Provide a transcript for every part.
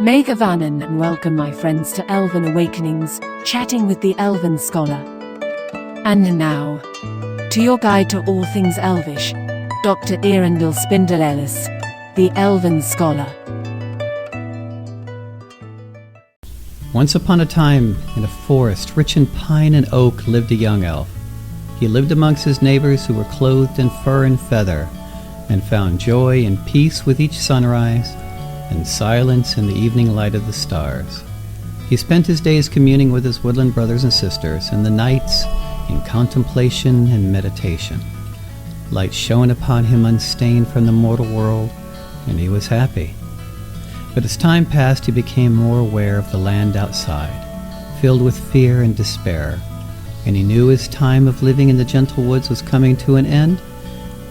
Mae Govannen, and welcome my friends to Elven Awakenings, chatting with the Elven Scholar. And now, to your guide to all things Elvish, Dr. Erendil Spindelellis, the Elven Scholar. Once upon a time, in a forest rich in pine and oak, lived a young elf. He lived amongst his neighbors who were clothed in fur and feather, and found joy and peace with each sunrise, and silence in the evening light of the stars. He spent his days communing with his woodland brothers and sisters, and the nights in contemplation and meditation. Light shone upon him unstained from the mortal world, and he was happy. But as time passed, he became more aware of the land outside, filled with fear and despair, and he knew his time of living in the gentle woods was coming to an end,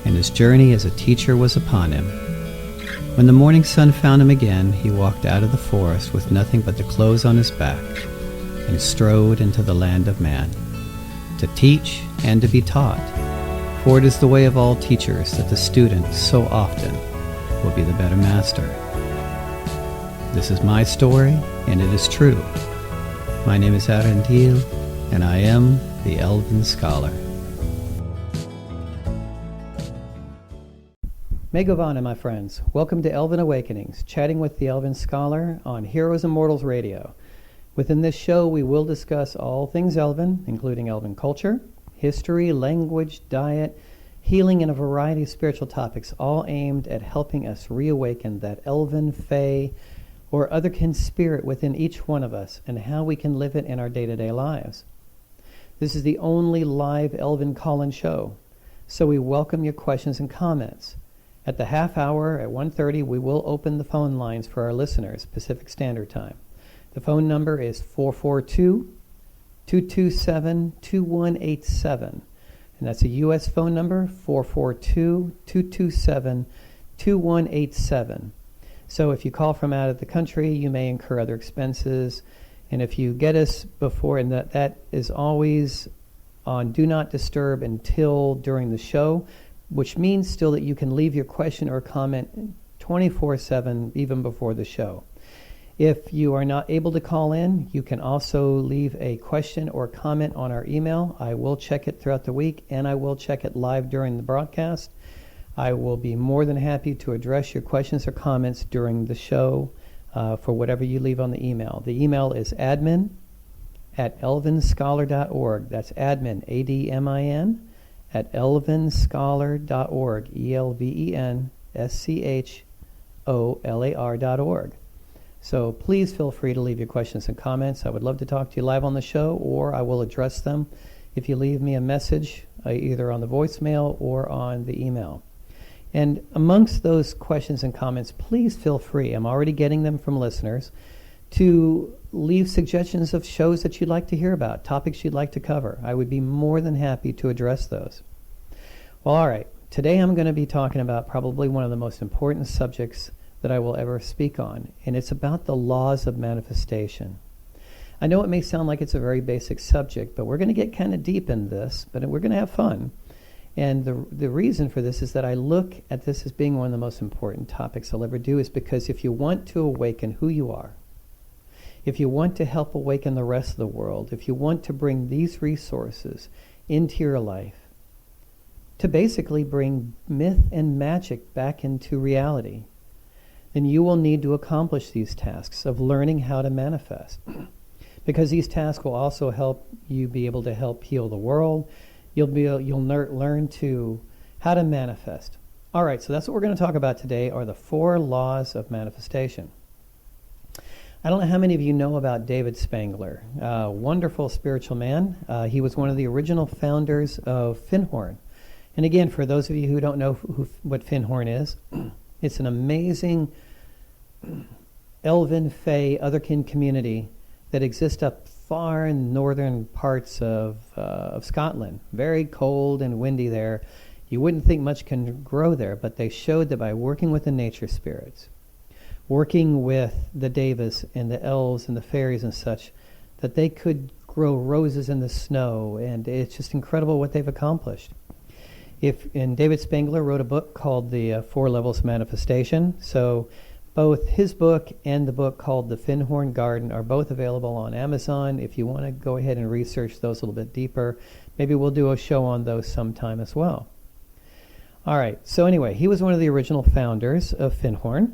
and his journey as a teacher was upon him. When the morning sun found him again, he walked out of the forest with nothing but the clothes on his back, and strode into the land of man, to teach and to be taught. For it is the way of all teachers that the student so often will be the better master. This is my story, and it is true. My name is Erendil, and I am the Elven Scholar. Mae Govannen, my friends. Welcome to Elven Awakenings, chatting with the Elven Scholar on Heroes and Mortals Radio. Within this show, we will discuss all things Elven, including Elven culture, history, language, diet, healing, and a variety of spiritual topics, all aimed at helping us reawaken that Elven, Fae, or Otherkin spirit within each one of us, and how we can live it in our day-to-day lives. This is the only live Elven call-in show, so we welcome your questions and comments. At the half hour at 1:30, we will open the phone lines for our listeners, Pacific Standard Time. The phone number is 442-227-2187. And that's a U.S. phone number, 442-227-2187. So if you call from out of the country, you may incur other expenses. And if you get us before, and that is always on Do Not Disturb until during the show, which means still that you can leave your question or comment 24/7, even before the show. If you are not able to call in, you can also leave a question or comment on our email. I will check it throughout the week, and I will check it live during the broadcast. I will be more than happy to address your questions or comments during the show for whatever you leave on the email. The email is admin@elvenscholar.org. That's admin, ADMIN, at elvenscholar.org, ELVENSCHOLAR.org. So please feel free to leave your questions and comments. I would love to talk to you live on the show, or I will address them if you leave me a message, either on the voicemail or on the email. And amongst those questions and comments, please feel free, I'm already getting them from listeners, to leave suggestions of shows that you'd like to hear about, topics you'd like to cover. I would be more than happy to address those. Well, all right. Today I'm going to be talking about probably one of the most important subjects that I will ever speak on, and it's about the laws of manifestation. I know it may sound like it's a very basic subject, but we're going to get kind of deep in this, but we're going to have fun. And the reason for this is that I look at this as being one of the most important topics I'll ever do, is because if you want to awaken who you are, if you want to help awaken the rest of the world, if you want to bring these resources into your life, to basically bring myth and magic back into reality, then you will need to accomplish these tasks of learning how to manifest. Because these tasks will also help you be able to help heal the world. You'll learn to how to manifest. All right, so that's what we're going to talk about today, are the 4 laws of manifestation. I don't know how many of you know about David Spangler, a wonderful spiritual man. He was one of the original founders of Fyndhorn. And again, for those of you who don't know what Fyndhorn is, it's an amazing Elven, Fae, Otherkin community that exists up far in northern parts of Scotland. Very cold and windy there. You wouldn't think much can grow there, but they showed that by working with the nature spirits, working with the devas and the elves and the fairies and such, that they could grow roses in the snow, and it's just incredible what they've accomplished. And David Spangler wrote a book called The 4 Levels of Manifestation. So Both his book and the book called The Finhorn Garden are both available on Amazon. If you want to go ahead and research those a little bit deeper, maybe we'll do a show on those sometime as well. All right, so anyway, he was one of the original founders of Finhorn.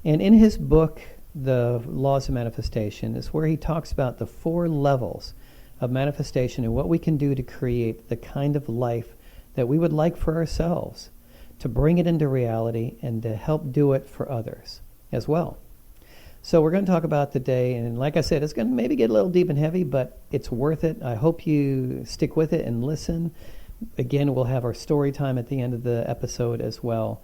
And in his book, The Laws of Manifestation, is where he talks about the 4 levels of manifestation and what we can do to create the kind of life that we would like for ourselves, to bring it into reality and to help do it for others as well. So we're going to talk about today, and like I said, it's going to maybe get a little deep and heavy, but it's worth it. I hope you stick with it and listen. Again, we'll have our story time at the end of the episode as well.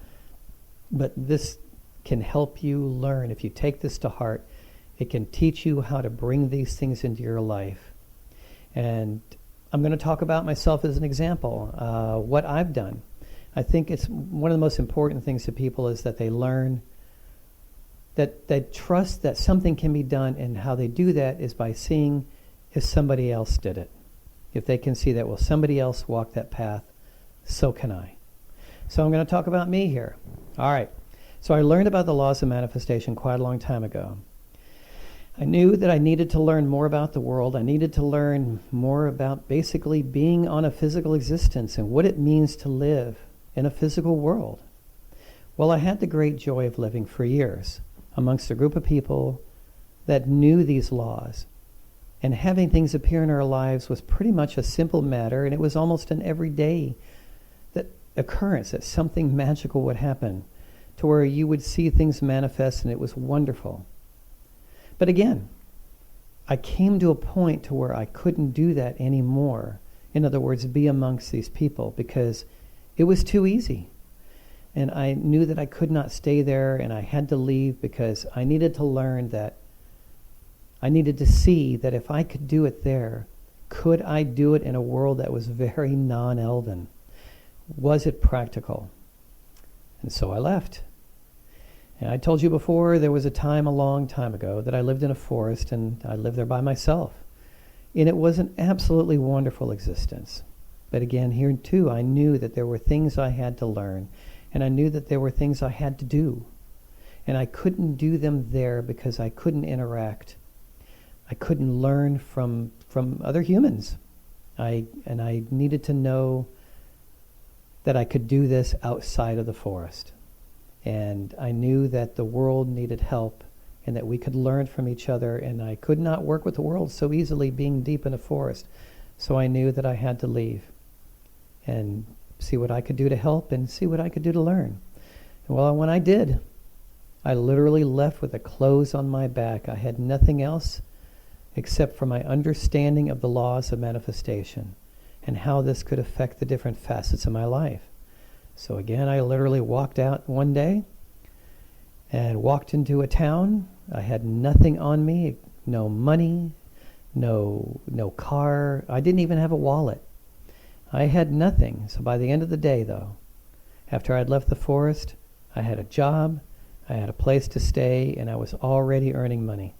But this can help you learn. If you take this to heart, it can teach you how to bring these things into your life. And I'm going to talk about myself as an example, what I've done. I think it's one of the most important things to people is that they learn, that they trust that something can be done, and how they do that is by seeing if somebody else did it. If they can see that, well, somebody else walked that path, so can I. So I'm going to talk about me here. All right. So I learned about the laws of manifestation quite a long time ago. I knew that I needed to learn more about the world. I needed to learn more about basically being on a physical existence and what it means to live in a physical world. Well, I had the great joy of living for years amongst a group of people that knew these laws. And having things appear in our lives was pretty much a simple matter, and it was almost an everyday occurrence that something magical would happen, to where you would see things manifest, and it was wonderful. But again, I came to a point to where I couldn't do that anymore. In other words, be amongst these people, because it was too easy. And I knew that I could not stay there, and I had to leave because I needed to learn that I needed to see that if I could do it there, could I do it in a world that was very non-Elven? Was it practical? And so I left. And I told you before, there was a time a long time ago that I lived in a forest, and I lived there by myself. And it was an absolutely wonderful existence. But again, here too, I knew that there were things I had to learn, and I knew that there were things I had to do. And I couldn't do them there because I couldn't interact. I couldn't learn from other humans. I needed to know that I could do this outside of the forest. And I knew that the world needed help and that we could learn from each other, and I could not work with the world so easily being deep in a forest. So I knew that I had to leave and see what I could do to help and see what I could do to learn. And well, when I did, I literally left with the clothes on my back. I had nothing else except for my understanding of the laws of manifestation and how this could affect the different facets of my life. So again, I literally walked out one day and walked into a town. I had nothing on me, no money, no car. I didn't even have a wallet. I had nothing. So by the end of the day, though, after I'd left the forest, I had a job, I had a place to stay, and I was already earning money.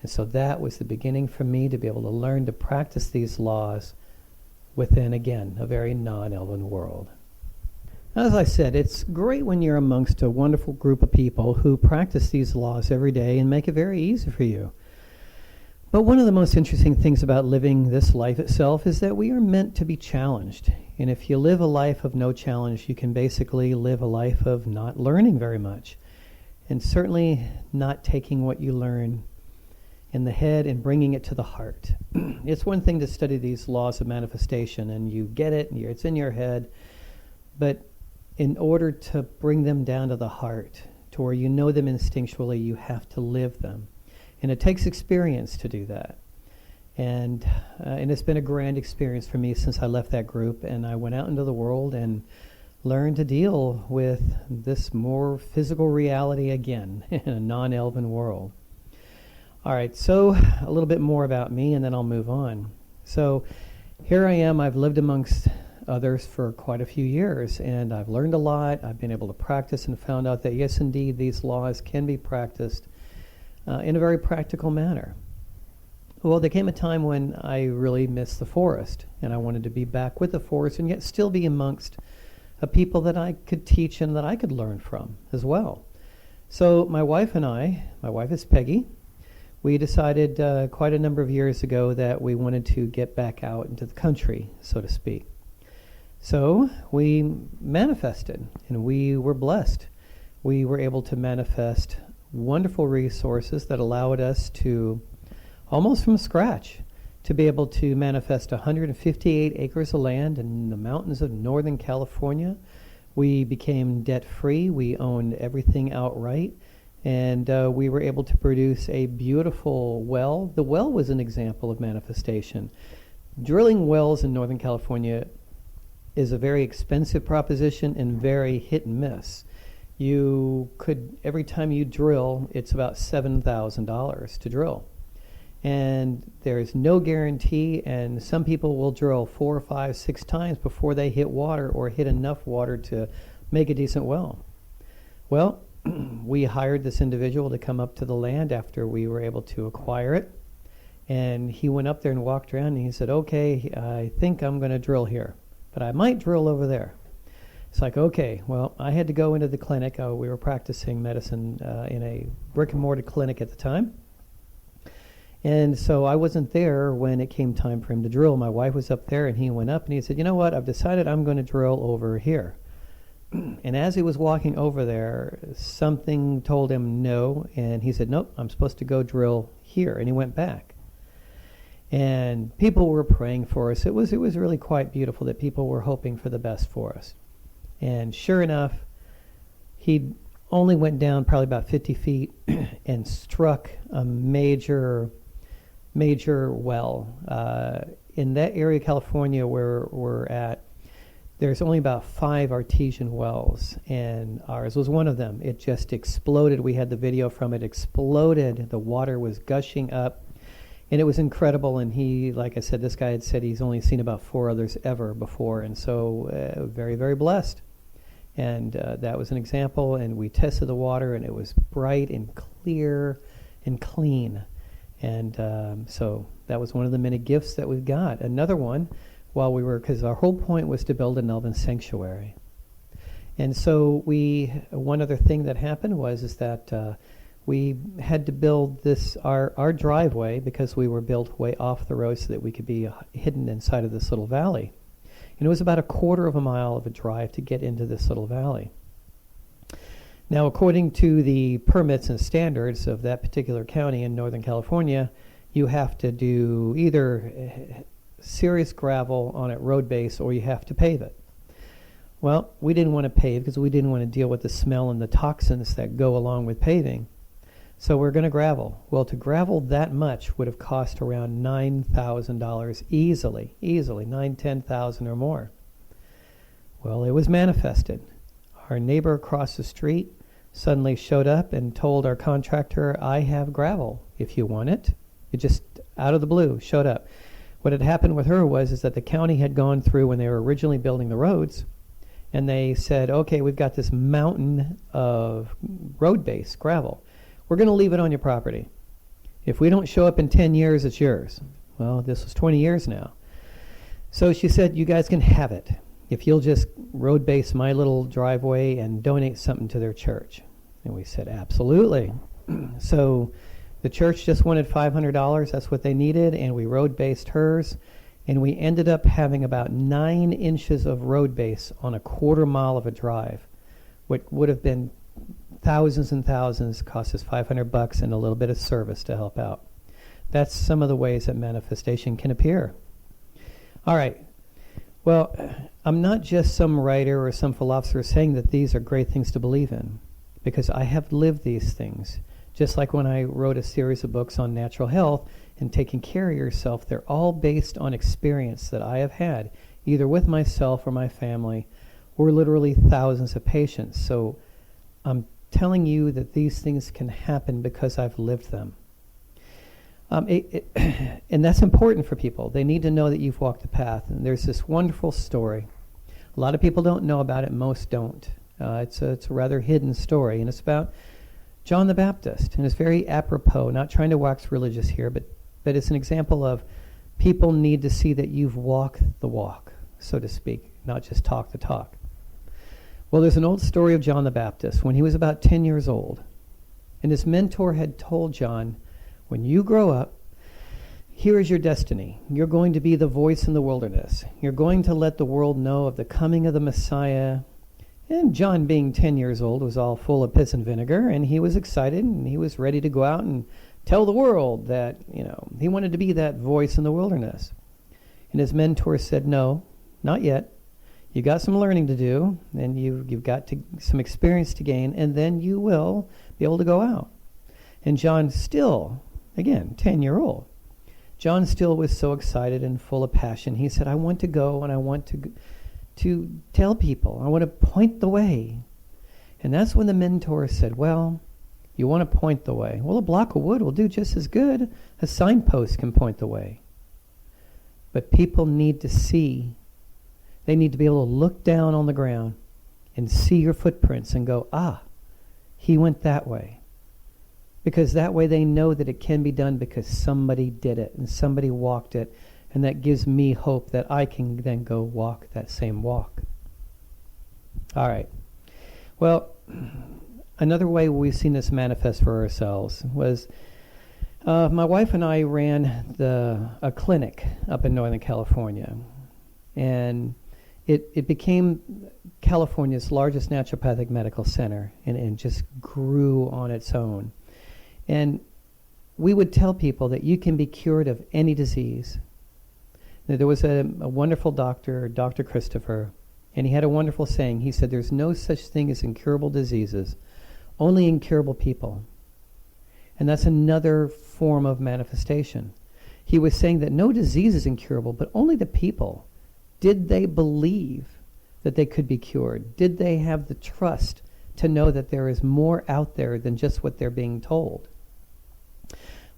And so that was the beginning for me to be able to learn to practice these laws within, again, a very non-Elven world. As I said, it's great when you're amongst a wonderful group of people who practice these laws every day and make it very easy for you. But one of the most interesting things about living this life itself is that we are meant to be challenged. And if you live a life of no challenge, you can basically live a life of not learning very much. And certainly not taking what you learn in the head and bringing it to the heart. It's one thing to study these laws of manifestation and you get it, and it's in your head. But in order to bring them down to the heart, to where you know them instinctually, you have to live them. And it takes experience to do that. And it's been a grand experience for me since I left that group, and I went out into the world and learned to deal with this more physical reality again in a non-Elven world. All right, so a little bit more about me, and then I'll move on. So here I am. I've lived amongst others for quite a few years, and I've learned a lot. I've been able to practice and found out that, yes, indeed, these laws can be practiced in a very practical manner. Well, there came a time when I really missed the forest, and I wanted to be back with the forest and yet still be amongst people that I could teach and that I could learn from as well. So my wife is Peggy, we decided quite a number of years ago that we wanted to get back out into the country, so to speak. So we manifested, and we were blessed. We were able to manifest wonderful resources that allowed us to, almost from scratch, to be able to manifest 158 acres of land in the mountains of Northern California. We became debt-free. We owned everything outright. And we were able to produce a beautiful well. The well was an example of manifestation. Drilling wells in Northern California is a very expensive proposition and very hit and miss. You could, every time you drill, it's about $7,000 to drill. And there's no guarantee, and some people will drill 4, 5, 6 times before they hit water or hit enough water to make a decent well. Well, we hired this individual to come up to the land after we were able to acquire it. And he went up there and walked around, and he said, okay, I think I'm going to drill here, but I might drill over there. It's like, okay, well, I had to go into the clinic. We were practicing medicine in a brick-and-mortar clinic at the time. And so I wasn't there when it came time for him to drill. My wife was up there, and he went up, and he said, you know what, I've decided I'm going to drill over here. And as he was walking over there, something told him no, and he said, nope, I'm supposed to go drill here. And he went back. And people were praying for us. It was really quite beautiful that people were hoping for the best for us. And sure enough, he only went down probably about 50 feet and struck a major well. In that area of California where we're at, there's only about 5 artesian wells, and ours was one of them. It just exploded. We had the video from it. Exploded. The water was gushing up, and it was incredible. And he, like I said, this guy had said he's only seen about 4 others ever before, and so very, very blessed. And that was an example, and we tested the water, and it was bright and clear and clean. And so that was one of the many gifts that we've got. Another one, because our whole point was to build an Elven sanctuary. And so one other thing that happened is that we had to build our driveway, because we were built way off the road so that we could be hidden inside of this little valley. And it was about 1/4 of a mile of a drive to get into this little valley. Now, according to the permits and standards of that particular county in Northern California, you have to do either serious gravel on it, road base, or you have to pave it. Well, we didn't want to pave because we didn't want to deal with the smell and the toxins that go along with paving. So we're going to gravel. Well, to gravel that much would have cost around $9,000 easily, $9,000-$10,000 or more. Well, it was manifested. Our neighbor across the street suddenly showed up and told our contractor, I have gravel if you want it. It just, out of the blue, showed up. What had happened with her is that the county had gone through when they were originally building the roads, and they said, okay, we've got this mountain of road base gravel. We're going to leave it on your property. If we don't show up in 10 years, it's yours. Well, this was 20 years now. So she said, you guys can have it if you'll just road base my little driveway and donate something to their church. And we said, absolutely. So the church just wanted $500. That's what they needed, and we road based hers. And we ended up having about 9 inches of road base on 1/4 mile of a drive, what would have been thousands and thousands, cost us $500 and a little bit of service to help out. That's some of the ways that manifestation can appear. All right. Well, I'm not just some writer or some philosopher saying that these are great things to believe in, because I have lived these things. Just like when I wrote a series of books on natural health and taking care of yourself, they're all based on experience that I have had, either with myself or my family, or literally thousands of patients. So I'm telling you that these things can happen because I've lived them. And that's important for people. They need to know that you've walked the path. And there's this wonderful story. A lot of people don't know about it. Most don't. It's a rather hidden story. And it's about John the Baptist. And it's very apropos, not trying to wax religious here, but it's an example of people need to see that you've walked the walk, so to speak, not just talk the talk. Well, there's an old story of John the Baptist. When he was about 10 years old, And his mentor had told John, when you grow up, here is your destiny. You're going to be the voice in the wilderness. You're going to let the world know of the coming of the Messiah. And John, being 10 years old, was all full of piss and vinegar, and he was excited, and he was ready to go out and tell the world that, he wanted to be that voice in the wilderness. And his mentor said, no, not yet. You got some learning to do, and you've got some experience to gain, and then you will be able to go out. And John still, again, 10-year-old, John still was so excited and full of passion. He said, I want to go, and I want to tell people. I want to point the way. And that's when the mentor said, well, you want to point the way. Well, a block of wood will do just as good. A signpost can point the way. But people need to see. They need to be able to look down on the ground and see your footprints and go, he went that way. Because that way they know that it can be done because somebody did it and somebody walked it. And that gives me hope that I can then go walk that same walk. All right. Well, another way we've seen this manifest for ourselves was my wife and I ran a clinic up in Northern California. And it became California's largest naturopathic medical center and just grew on its own. And we would tell people that you can be cured of any disease. There was a wonderful doctor, Dr. Christopher, and he had a wonderful saying. He said, there's no such thing as incurable diseases, only incurable people. And that's another form of manifestation. He was saying that no disease is incurable, but only the people. Did they believe that they could be cured? Did they have the trust to know that there is more out there than just what they're being told?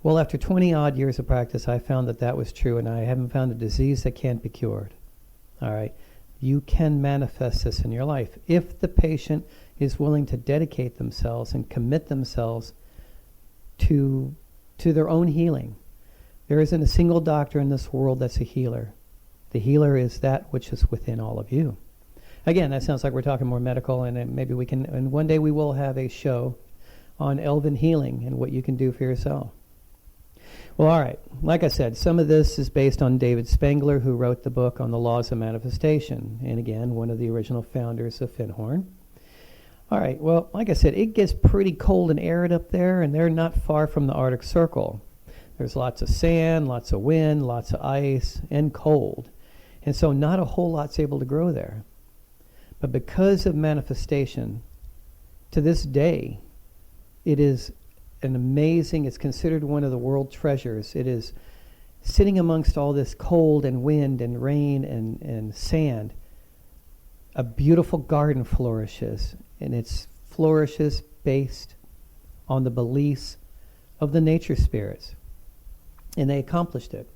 Well, after 20-odd years of practice, I found that was true, and I haven't found a disease that can't be cured. All right? You can manifest this in your life if the patient is willing to dedicate themselves and commit themselves to their own healing. There isn't a single doctor in this world that's a healer. The healer is that which is within all of you. Again, that sounds like we're talking more medical, and maybe we can, and one day we will have a show on Elven healing and what you can do for yourself. Well, all right. Like I said, some of this is based on David Spangler, who wrote the book on the laws of manifestation, and again, one of the original founders of Findhorn. All right. Well, like I said, it gets pretty cold and arid up there, and they're not far from the Arctic Circle. There's lots of sand, lots of wind, lots of ice, and cold. And so not a whole lot's able to grow there. But because of manifestation, to this day, it is it's considered one of the world treasures. It is sitting amongst all this cold and wind and rain and sand. A beautiful garden flourishes, and it flourishes based on the beliefs of the nature spirits. And they accomplished it.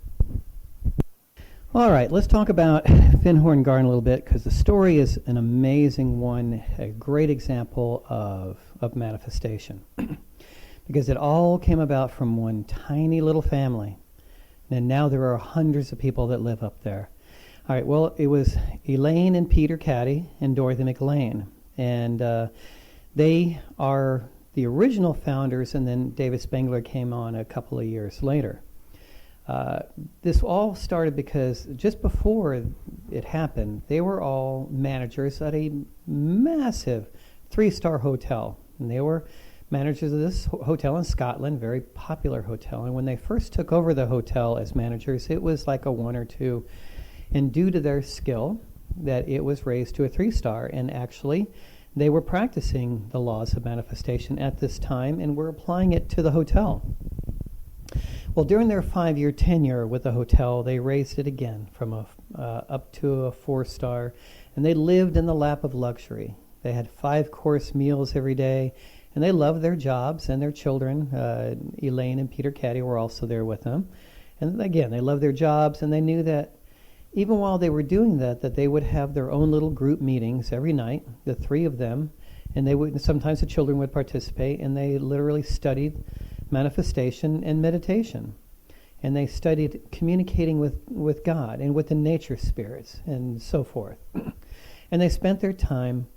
All right, let's talk about Findhorn Garden a little bit, because the story is an amazing one, a great example of manifestation. Because it all came about from one tiny little family. And now there are hundreds of people that live up there. All right, well, it was Elaine and Peter Caddy and Dorothy McLean. And they are the original founders, and then David Spangler came on a couple of years later. This all started because just before it happened, they were all managers at a massive 3-star hotel. And they were managers of this hotel in Scotland, very popular hotel. And when they first took over the hotel as managers, it was like a 1 or 2. And due to their skill, that it was raised to a 3-star. And actually, they were practicing the laws of manifestation at this time and were applying it to the hotel. Well, during their 5-year tenure with the hotel, they raised it again from up to a 4-star, and they lived in the lap of luxury. They had 5-course meals every day, and they loved their jobs and their children. Elaine and Peter Caddy were also there with them. And again, they loved their jobs, and they knew that even while they were doing that they would have their own little group meetings every night, the 3 of them, and sometimes the children would participate, and they literally studied manifestation and meditation. And they studied communicating with God and with the nature spirits and so forth. And they spent their time,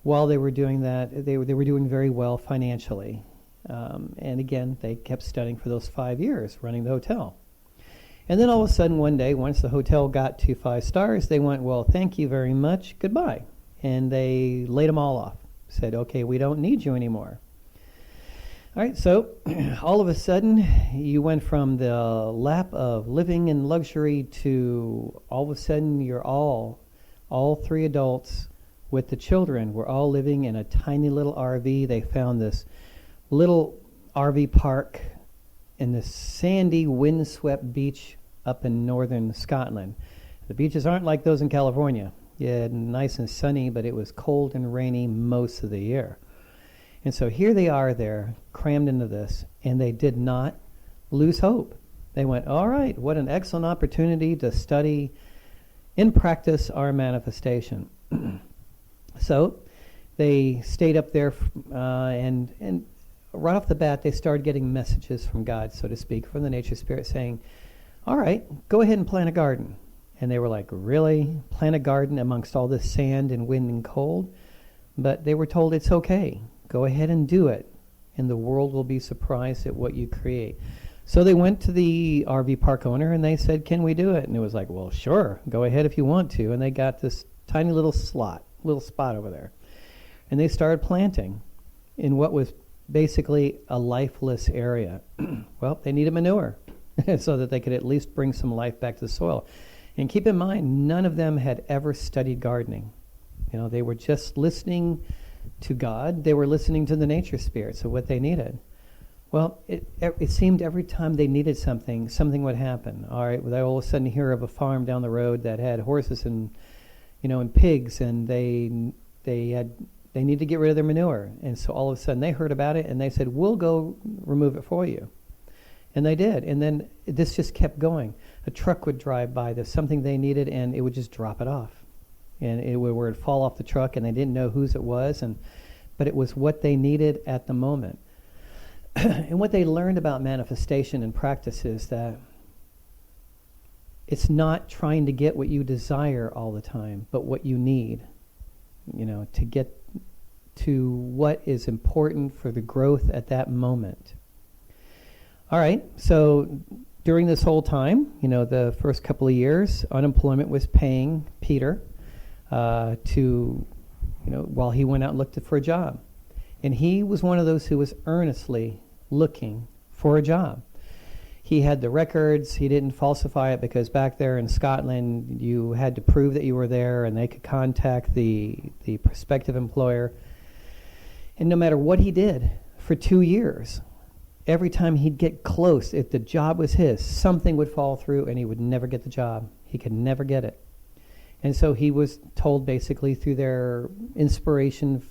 while they were doing that, they were doing very well financially. And again, they kept studying for those 5 years, running the hotel. And then all of a sudden one day, once the hotel got to 5 stars, they went, well, thank you very much, goodbye. And they laid them all off, said, okay, we don't need you anymore. All right, so all of a sudden, you went from the lap of living in luxury to all of a sudden you're all 3 adults with the children. We're all living in a tiny little RV. They found this little RV park in the sandy, windswept beach up in northern Scotland. The beaches aren't like those in California. Yeah, nice and sunny, but it was cold and rainy most of the year. And so here they are there, crammed into this, and they did not lose hope. They went, all right, what an excellent opportunity to study in practice our manifestation. So they stayed up there, and right off the bat, they started getting messages from God, so to speak, from the nature spirit saying, all right, go ahead and plant a garden. And they were like, really? Plant a garden amongst all this sand and wind and cold? But they were told it's okay. Go ahead and do it, and the world will be surprised at what you create. So they went to the RV park owner, and they said, can we do it? And it was like, well, sure, go ahead if you want to. And they got this tiny little spot over there. And they started planting in what was basically a lifeless area. Well, they needed manure so that they could at least bring some life back to the soil. And keep in mind, none of them had ever studied gardening. You know, they were just listening to God. They were listening to the nature spirits of what they needed. Well, it seemed every time they needed something would happen. All right, they all of a sudden hear of a farm down the road that had horses and pigs, and they need to get rid of their manure. And so all of a sudden they heard about it, and they said, we'll go remove it for you. And they did. And then this just kept going. A truck would drive by, there's something they needed, and it would just drop it off. And it would fall off the truck, and they didn't know whose it was, but it was what they needed at the moment. And what they learned about manifestation and practice is that it's not trying to get what you desire all the time, but what you need, to get to what is important for the growth at that moment. All right, so during this whole time, the first couple of years, unemployment was paying Peter while he went out and looked for a job. And he was one of those who was earnestly looking for a job. He had the records. He didn't falsify it because back there in Scotland, you had to prove that you were there, and they could contact the prospective employer. And no matter what he did for 2 years, every time he'd get close, if the job was his, something would fall through, and he would never get the job. He could never get it. And so he was told basically through their inspiration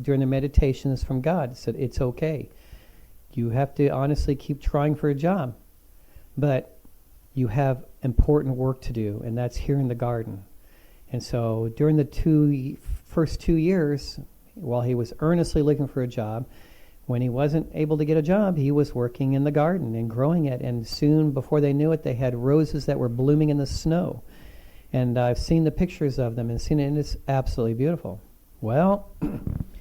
during their meditations from God, said, it's okay. You have to honestly keep trying for a job. But you have important work to do, and that's here in the garden. And so during the first 2 years, while he was earnestly looking for a job, when he wasn't able to get a job, he was working in the garden and growing it. And soon, before they knew it, they had roses that were blooming in the snow. And I've seen the pictures of them and seen it, and it's absolutely beautiful. Well,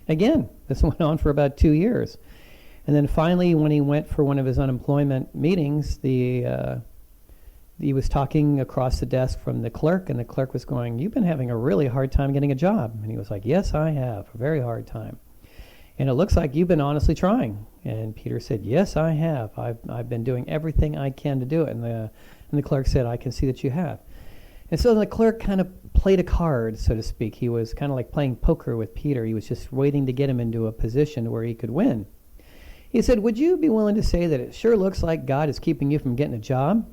again, this went on for about 2 years. And then finally, when he went for one of his unemployment meetings, he was talking across the desk from the clerk, and the clerk was going, you've been having a really hard time getting a job. And he was like, yes, I have, a very hard time. And it looks like you've been honestly trying. And Peter said, yes, I have. I've been doing everything I can to do it. And the clerk said, I can see that you have. And so the clerk kind of played a card, so to speak. He was kind of like playing poker with Peter. He was just waiting to get him into a position where he could win. He said, would you be willing to say that it sure looks like God is keeping you from getting a job?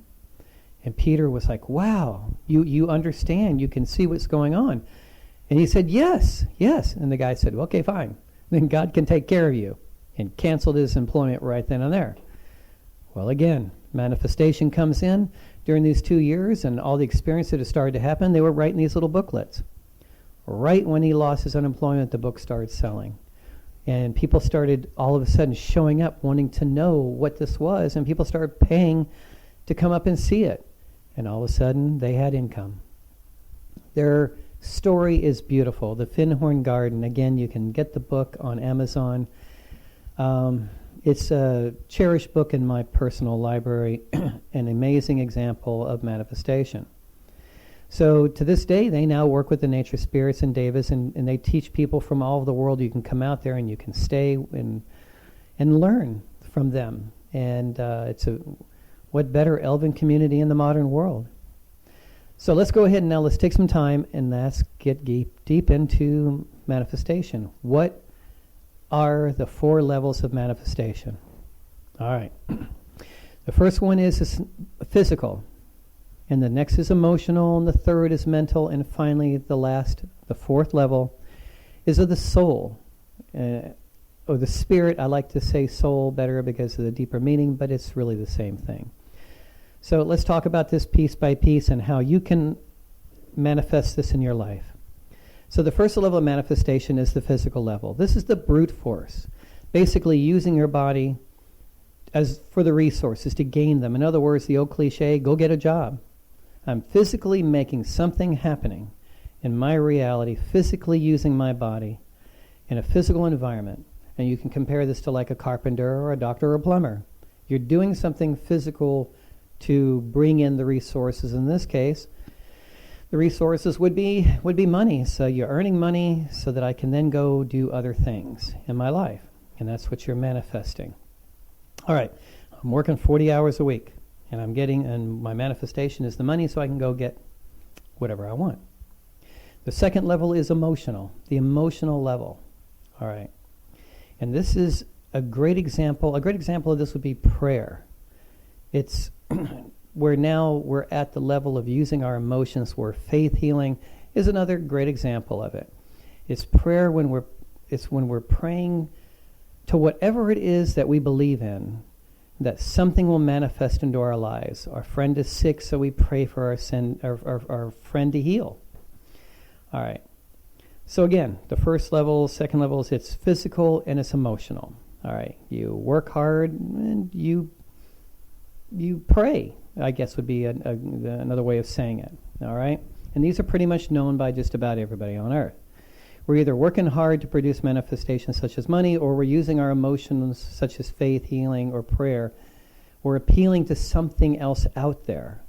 And Peter was like, wow, you understand. You can see what's going on. And he said, yes. And the guy said, okay, fine. Then God can take care of you. And canceled his employment right then and there. Well, again, manifestation comes in during these 2 years, and all the experience that had started to happen, they were writing these little booklets. Right when he lost his unemployment, the book started selling. And people started all of a sudden showing up, wanting to know what this was, and people started paying to come up and see it. And all of a sudden, they had income. Their story is beautiful. The Finhorn Garden, again, you can get the book on Amazon. It's a cherished book in my personal library, an amazing example of manifestation. So to this day, they now work with the nature spirits in Davis, and they teach people from all over the world. You can come out there and you can stay and learn from them. And what better Elven community in the modern world? So let's go ahead and now let's take some time and let's get deep into manifestation. What are the 4 levels of manifestation? All right. The first one is physical, and the next is emotional, and the third is mental, and finally the 4th level is of the soul, or the spirit. I like to say soul better because of the deeper meaning, but it's really the same thing. So let's talk about this piece by piece and how you can manifest this in your life. So the first level of manifestation is the physical level. This is the brute force, basically using your body as for the resources to gain them. In other words, the old cliche, go get a job. I'm physically making something happening in my reality, physically using my body in a physical environment. And you can compare this to like a carpenter or a doctor or a plumber. You're doing something physical to bring in the resources. In this case, the resources would be money. So you're earning money so that I can then go do other things in my life. And that's what you're manifesting. All right, I'm working 40 hours a week, and my manifestation is the money so I can go get whatever I want. The second level is emotional, the emotional level. All right. And this is a great example. A great example of this would be prayer. It's we're at the level of using our emotions, where faith healing is another great example of it. It's prayer when we're praying to whatever it is that we believe in, that something will manifest into our lives. Our friend is sick, so we pray for our friend to heal. All right. So again, the first level, second level is it's physical and it's emotional. All right. You work hard and you pray, I guess would be another way of saying it. All right. And these are pretty much known by just about everybody on earth. We're either working hard to produce manifestations such as money, or we're using our emotions such as faith, healing, or prayer. We're appealing to something else out there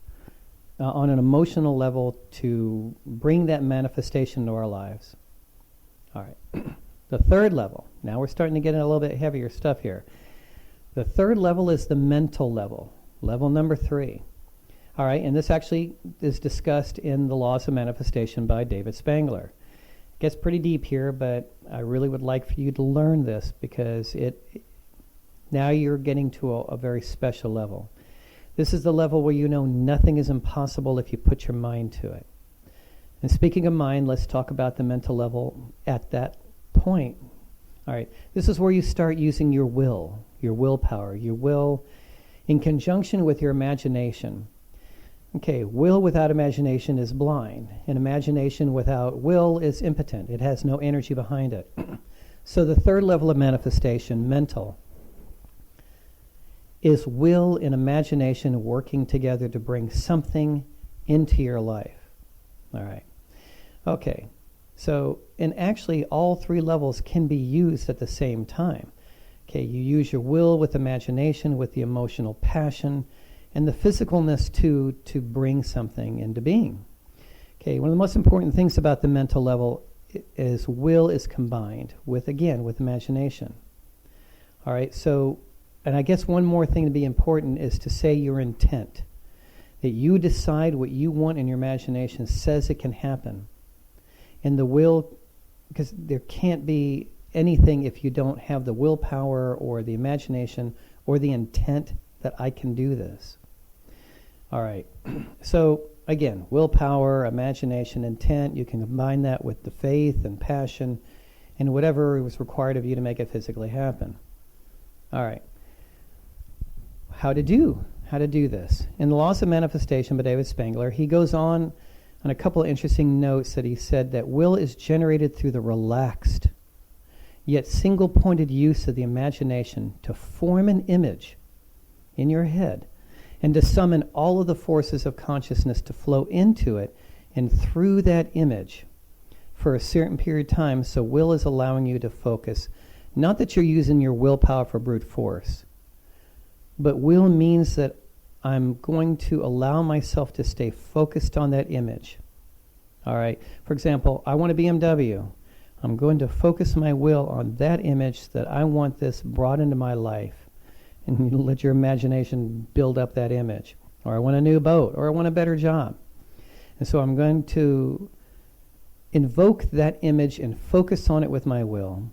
on an emotional level to bring that manifestation into our lives. All right. The third level. Now we're starting to get in a little bit heavier stuff here. The third level is the mental level. Level number 3. All right, and this actually is discussed in The Laws of Manifestation by David Spangler. It gets pretty deep here, but I really would like for you to learn this because now you're getting to a very special level. This is the level where you know nothing is impossible if you put your mind to it. And speaking of mind, let's talk about the mental level at that point. All right, this is where you start using your will, your willpower, your will in conjunction with your imagination. Okay, will without imagination is blind, and imagination without will is impotent. It has no energy behind it. So the third level of manifestation, mental, is will and imagination working together to bring something into your life. All right. Okay. So, and actually all 3 levels can be used at the same time. Okay, you use your will with imagination, with the emotional passion, and the physicalness to bring something into being. Okay, one of the most important things about the mental level is will is combined with imagination. All right, so, and I guess one more thing to be important is to say your intent. That you decide what you want in your imagination says it can happen. And the will, because there can't be anything if you don't have the willpower or the imagination or the intent that I can do this. All right. So again, willpower, imagination, intent, you can combine that with the faith and passion and whatever was required of you to make it physically happen. All right. How to do this. In The Laws of Manifestation by David Spangler, he goes on a couple of interesting notes that he said that will is generated through the relaxed, yet single-pointed use of the imagination to form an image in your head and to summon all of the forces of consciousness to flow into it and through that image for a certain period of time. So will is allowing you to focus Not that you're using your willpower for brute force, but will means that I'm going to allow myself to stay focused on that image. All right. For example, I want a BMW. I'm going to focus my will on that image that I want this brought into my life. And you let your imagination build up that image. Or I want a new boat, or I want a better job. And so I'm going to invoke that image and focus on it with my will.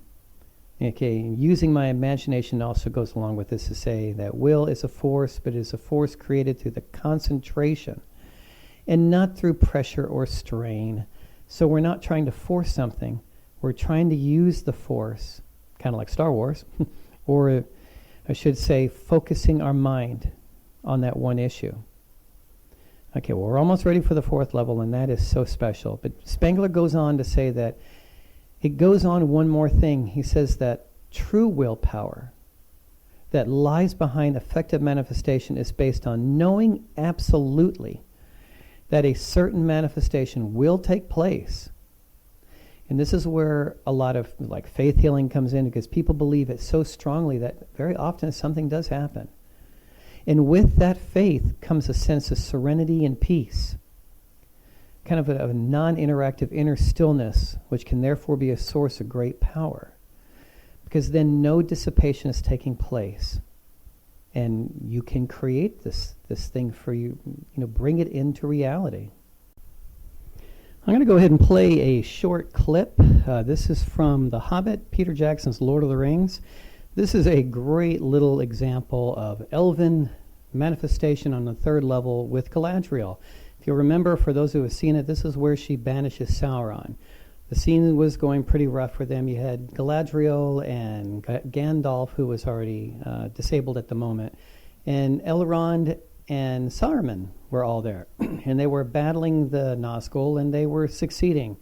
Okay, using my imagination also goes along with this to say that will is a force, but it is a force created through the concentration and not through pressure or strain. So we're not trying to force something. We're trying to use the force, kind of like Star Wars, or I should say focusing our mind on that one issue. Okay, well, we're almost ready for the fourth level, and that is so special. But Spengler goes on to say that it goes on one more thing. He says that true willpower that lies behind effective manifestation is based on knowing absolutely that a certain manifestation will take place. And this is where a lot of like faith healing comes in, because people believe it so strongly that very often something does happen. And with that faith comes a sense of serenity and peace, kind of a non-interactive inner stillness, which can therefore be a source of great power, because then no dissipation is taking place, and you can create this thing for you, bring it into reality. I'm going to go ahead and play a short clip. This is from The Hobbit, Peter Jackson's Lord of the Rings. This is a great little example of Elven manifestation on the third level with Galadriel. If you'll remember, for those who have seen it, this is where she banishes Sauron. The scene was going pretty rough for them. You had Galadriel and Gandalf, who was already disabled at the moment, and Elrond and Saruman were all there. And they were battling the Nazgul, and they were succeeding.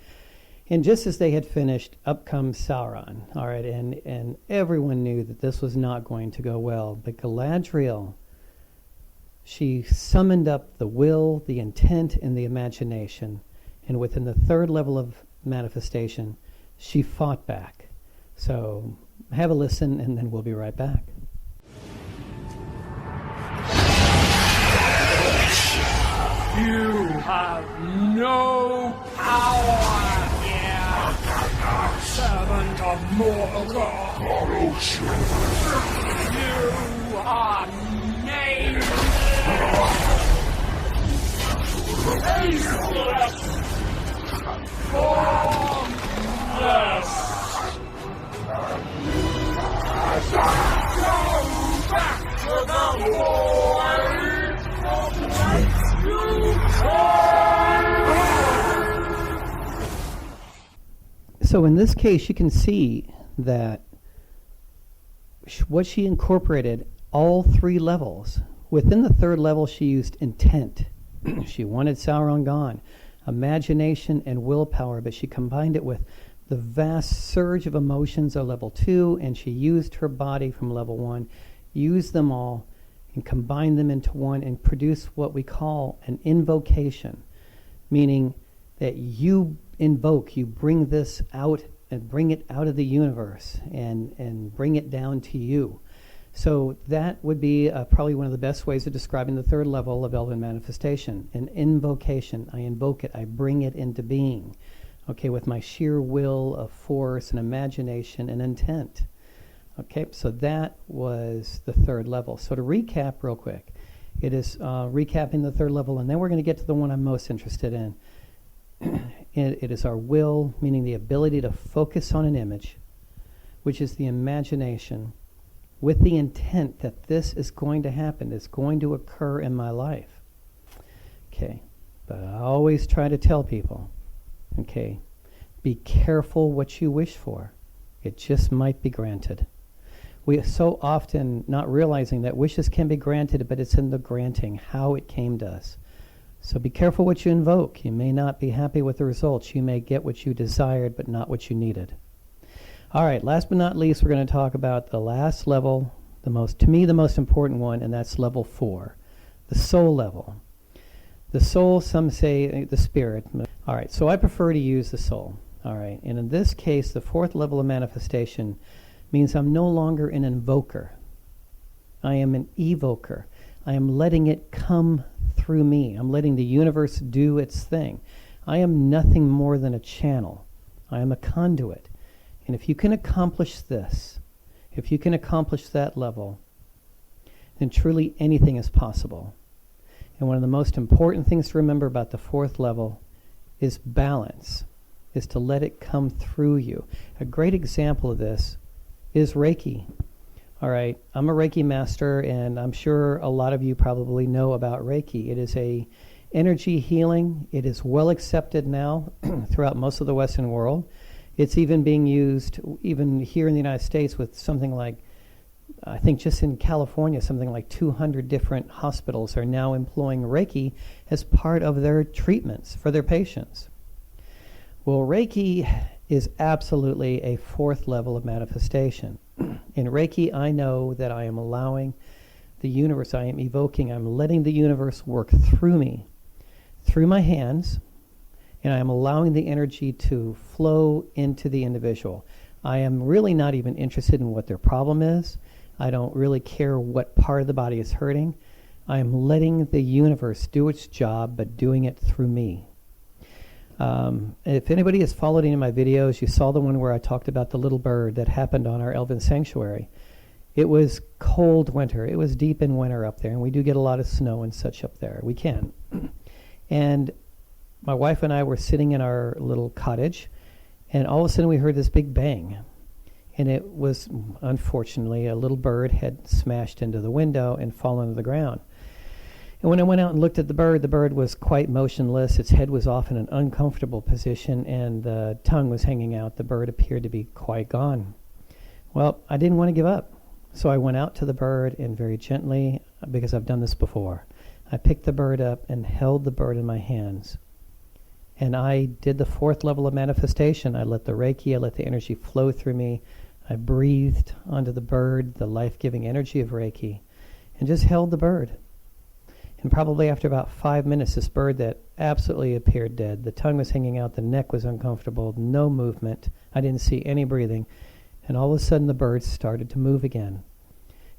And just as they had finished, up comes Sauron. All right, and everyone knew that this was not going to go well. But Galadriel, she summoned up the will, the intent, and the imagination. And within the third level of manifestation, she fought back. So have a listen, and then we'll be right back. You have no power here, servant of Morgoth. You are named faceless, formless. Go back to the void from whence you came. So in this case, you can see that what she incorporated, all three levels. Within the third level, she used intent. She wanted Sauron gone. Imagination and willpower, but she combined it with the vast surge of emotions of level 2, and she used her body from level 1, used them all, and combined them into one, and produced what we call an invocation, meaning that you invoke, you bring this out and bring it out of the universe and bring it down to you. So that would be probably one of the best ways of describing the third level of Elven manifestation, an invocation. I invoke it, I bring it into being, okay, with my sheer will of force and imagination and intent. Okay, so that was the third level. So to recap real quick, it is recapping the third level, and then we're going to get to the one I'm most interested in. It is our will, meaning the ability to focus on an image, which is the imagination, with the intent that this is going to happen, it's going to occur in my life. Okay, but I always try to tell people, okay, be careful what you wish for. It just might be granted. We are so often not realizing that wishes can be granted, but it's in the granting, how it came to us. So be careful what you invoke. You may not be happy with the results. You may get what you desired, but not what you needed. All right, last but not least, we're going to talk about the last level, to me, the most important one, and that's level 4, the soul level. The soul, some say the spirit. All right, so I prefer to use the soul. All right, and in this case, the fourth level of manifestation means I'm no longer an invoker. I am an evoker. I am letting it come through me. I'm letting the universe do its thing. I am nothing more than a channel. I am a conduit. And if you can accomplish this, if you can accomplish that level, then truly anything is possible. And one of the most important things to remember about the fourth level is balance, is to let it come through you. A great example of this is Reiki. All right, I'm a Reiki master, and I'm sure a lot of you probably know about Reiki. It is a energy healing. It is well accepted now throughout most of the Western world. It's even being used even here in the United States with something like, I think just in California, something like 200 different hospitals are now employing Reiki as part of their treatments for their patients. Well, Reiki is absolutely a fourth level of manifestation. In Reiki, I know that I am allowing the universe, I am evoking, I'm letting the universe work through me, through my hands, and I am allowing the energy to flow into the individual. I am really not even interested in what their problem is. I don't really care what part of the body is hurting. I am letting the universe do its job, but doing it through me. If anybody has followed any of my videos, you saw the one where I talked about the little bird that happened on our Elven Sanctuary. It was cold winter. It was deep in winter up there, and we do get a lot of snow and such up there. We can. And my wife and I were sitting in our little cottage, and all of a sudden we heard this big bang. And it was, unfortunately, a little bird had smashed into the window and fallen to the ground. And when I went out and looked at the bird was quite motionless. Its head was off in an uncomfortable position, and the tongue was hanging out. The bird appeared to be quite gone. Well, I didn't want to give up. So I went out to the bird and very gently, because I've done this before, I picked the bird up and held the bird in my hands. And I did the fourth level of manifestation. I let the Reiki, I let the energy flow through me. I breathed onto the bird, the life-giving energy of Reiki, and just held the bird. And probably after about 5 minutes, this bird that absolutely appeared dead, the tongue was hanging out, the neck was uncomfortable, no movement. I didn't see any breathing. And all of a sudden, the bird started to move again.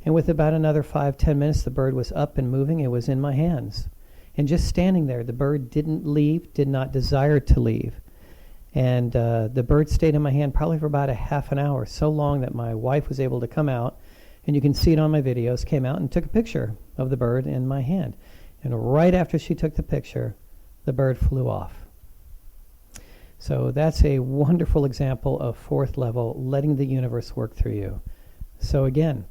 And with about another 5-10 minutes, the bird was up and moving. It was in my hands. And just standing there, the bird didn't leave, did not desire to leave. And the bird stayed in my hand probably for about a half an hour, so long that my wife was able to come out, and you can see it on my videos, came out and took a picture of the bird in my hand. And right after she took the picture, the bird flew off. So that's a wonderful example of fourth level, letting the universe work through you. So again,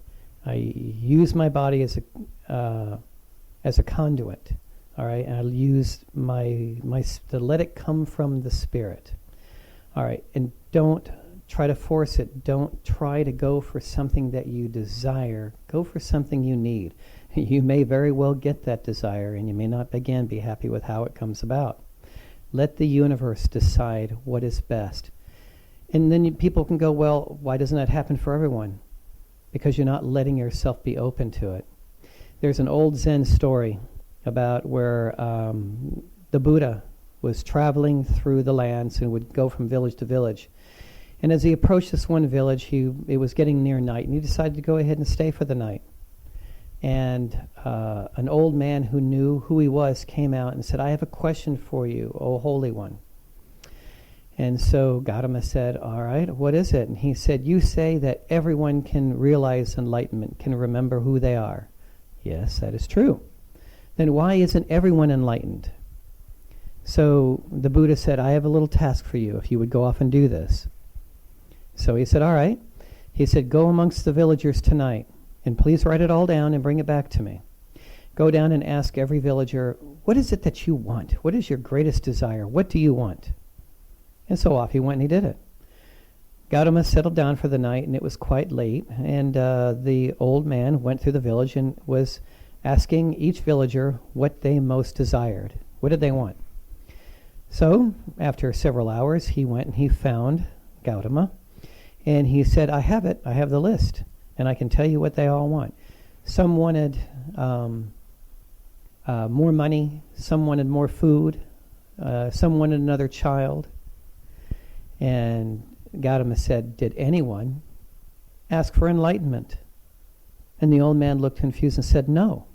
I use my body as a conduit. All right, and I'll use to let it come from the spirit. All right, and don't try to force it. Don't try to go for something that you desire. Go for something you need. You may very well get that desire, and you may not, again, be happy with how it comes about. Let the universe decide what is best. And then people can go, well, why doesn't that happen for everyone? Because you're not letting yourself be open to it. There's an old Zen story about where the Buddha was traveling through the lands and would go from village to village. And as he approached this one village, it was getting near night, and he decided to go ahead and stay for the night. And an old man who knew who he was came out and said, I have a question for you, O Holy One. And so Gautama said, all right, what is it? And he said, you say that everyone can realize enlightenment, can remember who they are. Yes, that is true. Then why isn't everyone enlightened? So the Buddha said, I have a little task for you if you would go off and do this. So he said, all right. He said, go amongst the villagers tonight, and please write it all down and bring it back to me. Go down and ask every villager, what is it that you want? What is your greatest desire? What do you want? And so off he went and he did it. Gautama settled down for the night, and it was quite late, and the old man went through the village and was asking each villager what they most desired. What did they want? So, after several hours, he went and he found Gautama, and he said, I have it. I have the list, and I can tell you what they all want. Some wanted more money. Some wanted more food. Some wanted another child. And Gautama said, did anyone ask for enlightenment. And the old man looked confused and said, no.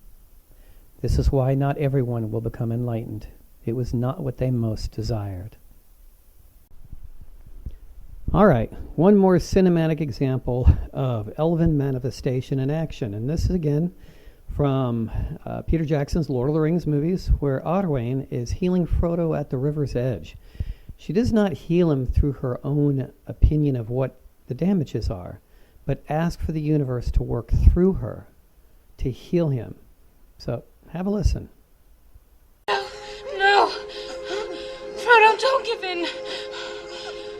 This is why not everyone will become enlightened. It was not what they most desired. All right, one more cinematic example of Elven Manifestation in action. And this is again from Peter Jackson's Lord of the Rings movies, where Arwen is healing Frodo at the river's edge. She does not heal him through her own opinion of what the damages are, but ask for the universe to work through her to heal him. So have a listen. No! Frodo, don't give in!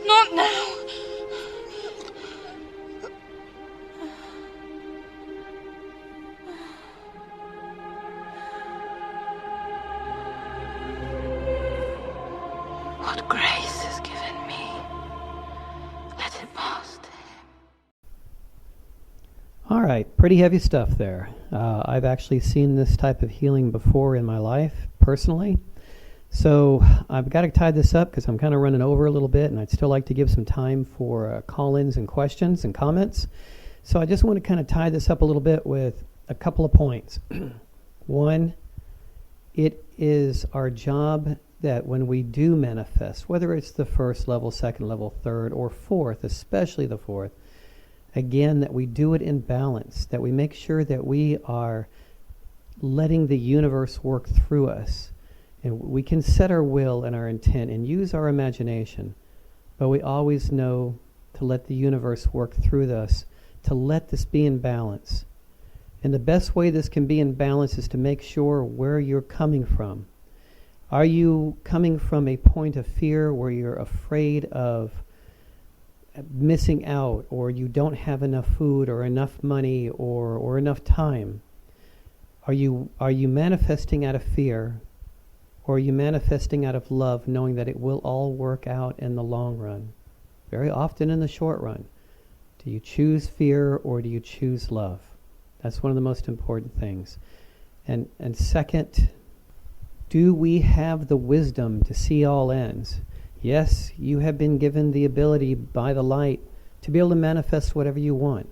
Not now! What grace is given me, let it pass to him. All right, pretty heavy stuff there. I've actually seen this type of healing before in my life, personally. So I've got to tie this up because I'm kind of running over a little bit, and I'd still like to give some time for call-ins and questions and comments. So I just want to kind of tie this up a little bit with a couple of points. One, it is our job that when we do manifest, whether it's the first level, second level, third, or fourth, especially the fourth, again, that we do it in balance, that we make sure that we are letting the universe work through us. And we can set our will and our intent and use our imagination, but we always know to let the universe work through us, to let this be in balance. And the best way this can be in balance is to make sure where you're coming from. Are you coming from a point of fear where you're afraid of missing out, or you don't have enough food or enough money or enough time? Are you manifesting out of fear, or are you manifesting out of love, knowing that it will all work out in the long run? Very often in the short run. Do you choose fear or do you choose love? That's one of the most important things. And second, do we have the wisdom to see all ends? Yes, you have been given the ability by the light to be able to manifest whatever you want.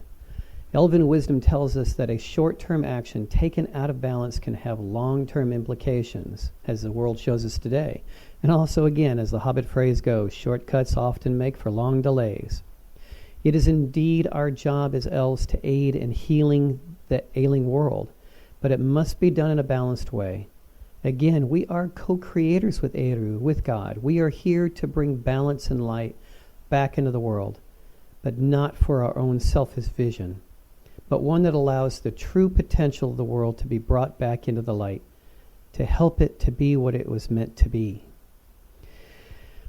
Elven wisdom tells us that a short-term action taken out of balance can have long-term implications, as the world shows us today. And also, again, as the Hobbit phrase goes, shortcuts often make for long delays. It is indeed our job as elves to aid in healing the ailing world, but it must be done in a balanced way. Again, we are co-creators with Eru, with God. We are here to bring balance and light back into the world, but not for our own selfish vision, but one that allows the true potential of the world to be brought back into the light, to help it to be what it was meant to be.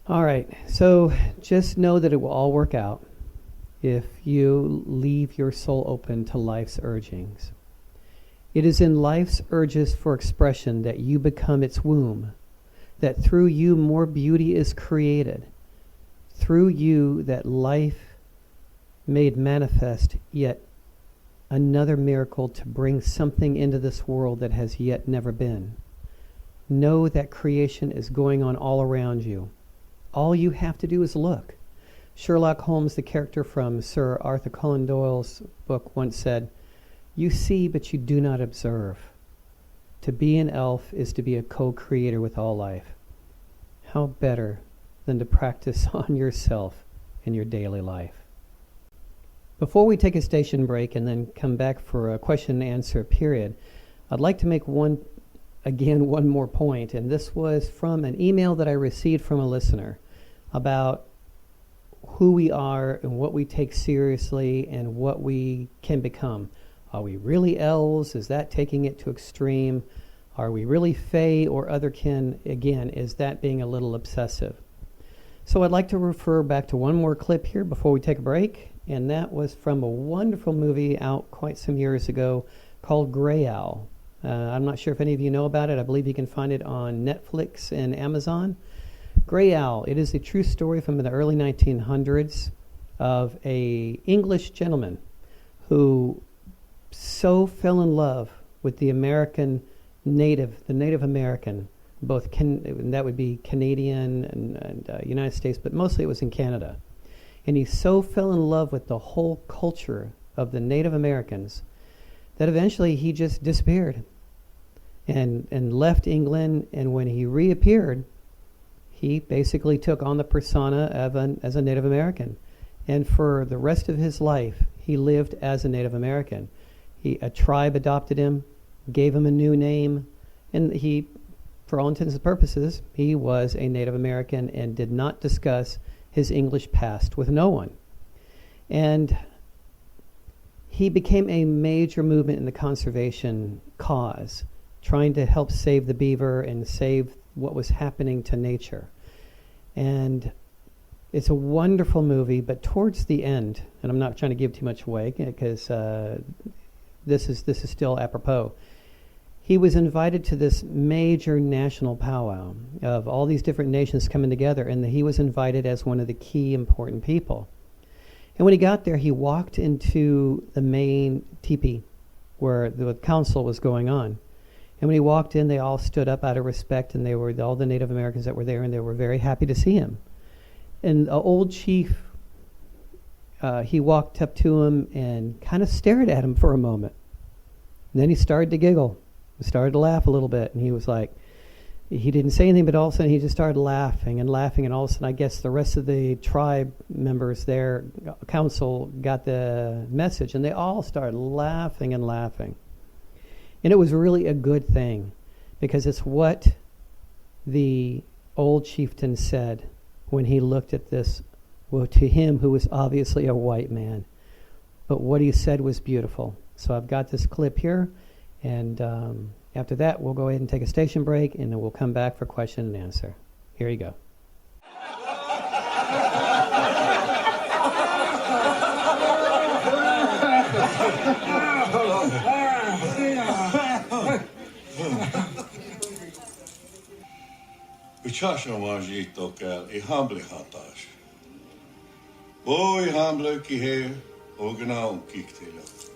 All right, so just know that it will all work out if you leave your soul open to life's urgings. It is in life's urges for expression that you become its womb, that through you more beauty is created, through you that life made manifest yet another miracle to bring something into this world that has yet never been. Know that creation is going on all around you. All you have to do is look. Sherlock Holmes, the character from Sir Arthur Conan Doyle's book, once said, "You see, but you do not observe." To be an elf is to be a co-creator with all life. How better than to practice on yourself in your daily life? Before we take a station break and then come back for a question and answer period, I'd like to make one more point, and this was from an email that I received from a listener about who we are and what we take seriously and what we can become. Are we really elves? Is that taking it to extreme? Are we really fae or otherkin? Again, is that being a little obsessive? So I'd like to refer back to one more clip here before we take a break, and that was from a wonderful movie out quite some years ago called Grey Owl. I'm not sure if any of you know about it. I believe you can find it on Netflix and Amazon. Grey Owl, it is a true story from the early 1900s of a English gentleman who so fell in love with the Native American, that would be Canadian and United States, but mostly it was in Canada. And he so fell in love with the whole culture of the Native Americans that eventually he just disappeared and left England. And when he reappeared, he basically took on the persona of as a Native American. And for the rest of his life, he lived as a Native American. A tribe adopted him, gave him a new name, and he, for all intents and purposes, he was a Native American and did not discuss his English past with no one. And he became a major movement in the conservation cause, trying to help save the beaver and save what was happening to nature. And it's a wonderful movie, but towards the end, and I'm not trying to give too much away because this is still apropos, he was invited to this major national powwow of all these different nations coming together, and he was invited as one of the key important people. And when he got there, he walked into the main teepee where the council was going on. And when he walked in, they all stood up out of respect, and they were all the Native Americans that were there, and they were very happy to see him. And the old chief, he walked up to him and kind of stared at him for a moment. And then he started to giggle. He started to laugh a little bit, and he was like, he didn't say anything, but all of a sudden he just started laughing, and all of a sudden I guess the rest of the tribe members there, council, got the message, and they all started laughing and laughing. And it was really a good thing, because it's what the old chieftain said when he looked at this, well, to him who was obviously a white man. But what he said was beautiful. So I've got this clip here, and after that we'll go ahead and take a station break, and then we'll come back for question and answer. Here you go. Uchashawanjito gal I humble hatash. Boy humble kihe organao kiktela.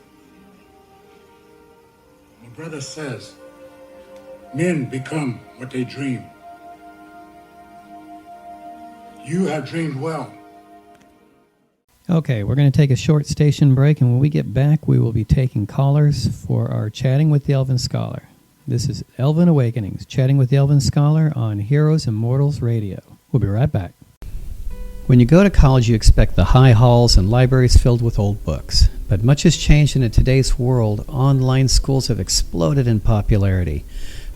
My brother says, men become what they dream. You have dreamed well. Okay, we're going to take a short station break, and when we get back, we will be taking callers for our Chatting with the Elven Scholar. This is Elven Awakenings, Chatting with the Elven Scholar on Heroes and Mortals Radio. We'll be right back. When you go to college, you expect the high halls and libraries filled with old books. But much has changed, and in today's world, online schools have exploded in popularity.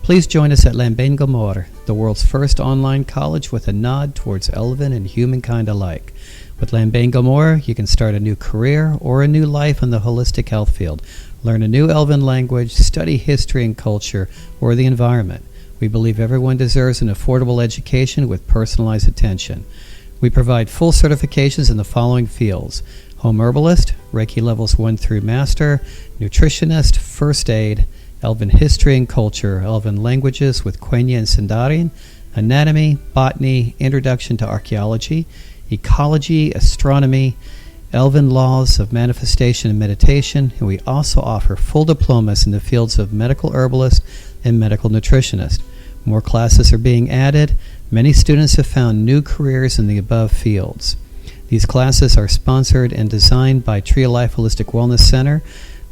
Please join us at Lambain Gomor, the world's first online college with a nod towards Elven and humankind alike. With Lambain Gomor, you can start a new career or a new life in the holistic health field, learn a new Elven language, study history and culture, or the environment. We believe everyone deserves an affordable education with personalized attention. We provide full certifications in the following fields: home herbalist, Reiki levels 1 through master, nutritionist, first aid, Elven history and culture, Elven languages with Quenya and Sindarin, anatomy, botany, introduction to archaeology, ecology, astronomy, Elven laws of manifestation and meditation, and we also offer full diplomas in the fields of medical herbalist and medical nutritionist. More classes are being added. Many students have found new careers in the above fields. These classes are sponsored and designed by Tree of Life Holistic Wellness Center,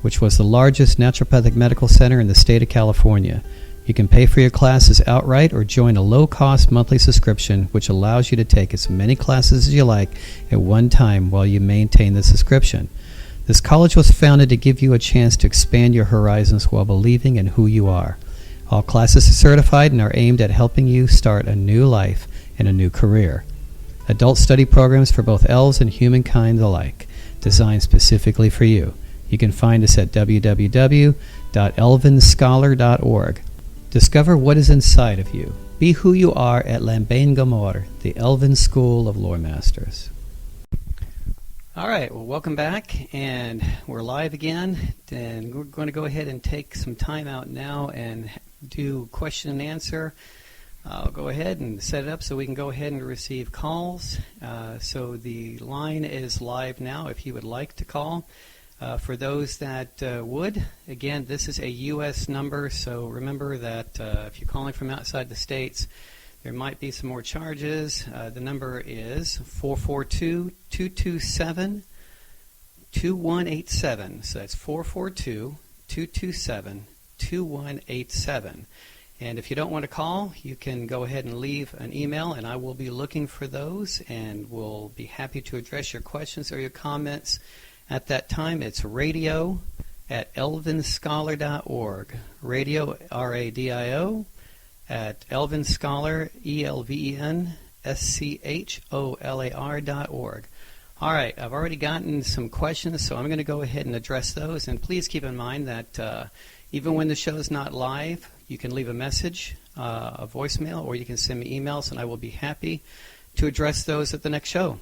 which was the largest naturopathic medical center in the state of California. You can pay for your classes outright or join a low-cost monthly subscription, which allows you to take as many classes as you like at one time while you maintain the subscription. This college was founded to give you a chance to expand your horizons while believing in who you are. All classes are certified and are aimed at helping you start a new life and a new career. Adult study programs for both elves and humankind alike, designed specifically for you. You can find us at www.elvenscholar.org. Discover what is inside of you. Be who you are at Lambain Gomor, the Elven School of Lore Masters. All right, well, welcome back, and we're live again, and we're going to go ahead and take some time out now and do question and answer. I'll go ahead and set it up so we can go ahead and receive calls. So the line is live now if you would like to call. For those that would, again, this is a U.S. number, so remember that if you're calling from outside the states, there might be some more charges. The number is 442-227-2414. 2187. So that's 442-227-2187. And if you don't want to call, you can go ahead and leave an email, and I will be looking for those, and will be happy to address your questions or your comments at that time. It's radio@elvenscholar.org. Radio, R-A-D-I-O, at Elven Scholar, ELVENSCHOLAR.org. All right, I've already gotten some questions, so I'm going to go ahead and address those. And please keep in mind that even when the show is not live, you can leave a message, a voicemail, or you can send me emails, and I will be happy to address those at the next show.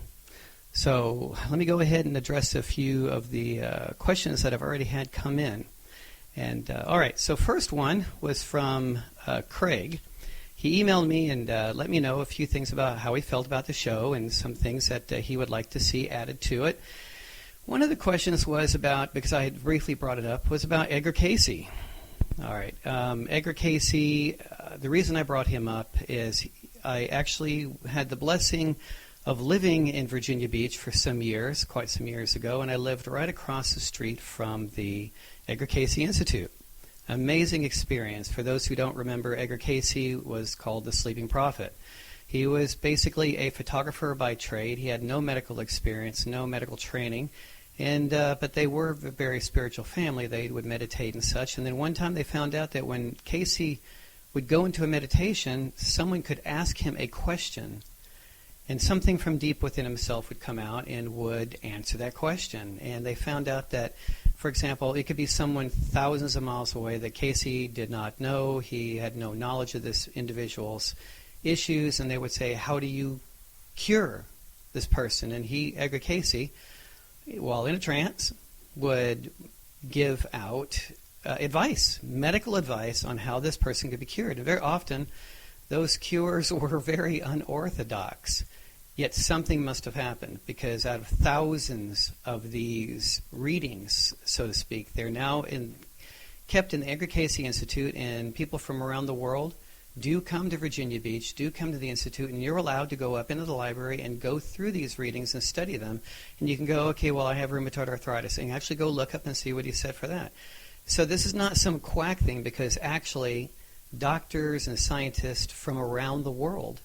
So let me go ahead and address a few of the questions that I've already had come in. And all right, so first one was from Craig. He emailed me and let me know a few things about how he felt about the show and some things that he would like to see added to it. One of the questions was about, because I had briefly brought it up, was about Edgar Cayce. All right, Edgar Cayce, the reason I brought him up is I actually had the blessing of living in Virginia Beach for some years, quite some years ago, and I lived right across the street from the Edgar Cayce Institute. Amazing experience. For those who don't remember, Edgar Cayce was called the Sleeping Prophet. He was basically a photographer by trade. He had no medical experience, no medical training, and but they were a very spiritual family. They would meditate and such. And then one time they found out that when Cayce would go into a meditation, someone could ask him a question, and something from deep within himself would come out and would answer that question. And they found out that, for example, it could be someone thousands of miles away that Cayce did not know. He had no knowledge of this individual's issues, and they would say, how do you cure this person? And Edgar Cayce, while in a trance, would give out advice, medical advice on how this person could be cured. And very often, those cures were very unorthodox. Yet something must have happened, because out of thousands of these readings, so to speak, they're now kept in the Edgar Cayce Institute, and people from around the world do come to Virginia Beach, do come to the Institute, and you're allowed to go up into the library and go through these readings and study them. And you can go, okay, well, I have rheumatoid arthritis, and actually go look up and see what he said for that. So this is not some quack thing, because actually doctors and scientists from around the world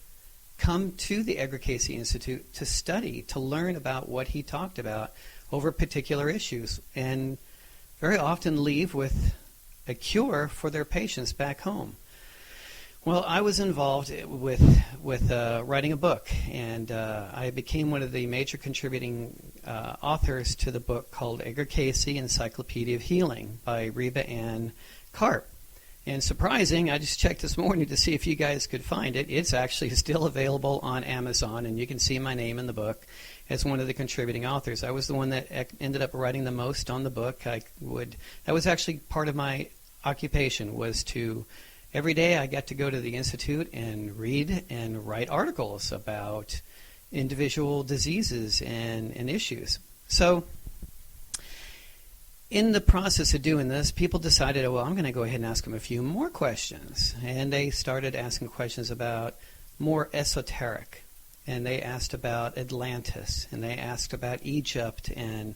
come to the Edgar Cayce Institute to study, to learn about what he talked about over particular issues, and very often leave with a cure for their patients back home. Well, I was involved with writing a book, and I became one of the major contributing authors to the book called Edgar Cayce, Encyclopedia of Healing by Reba Ann Karp. And surprising, I just checked this morning to see if you guys could find it. It's actually still available on Amazon, and you can see my name in the book as one of the contributing authors. I was the one that ended up writing the most on the book. That was actually part of my occupation, was to every day I got to go to the Institute and read and write articles about individual diseases and issues. So in the process of doing this, people decided, well, I'm going to go ahead and ask them a few more questions. And they started asking questions about more esoteric. And they asked about Atlantis, and they asked about Egypt, and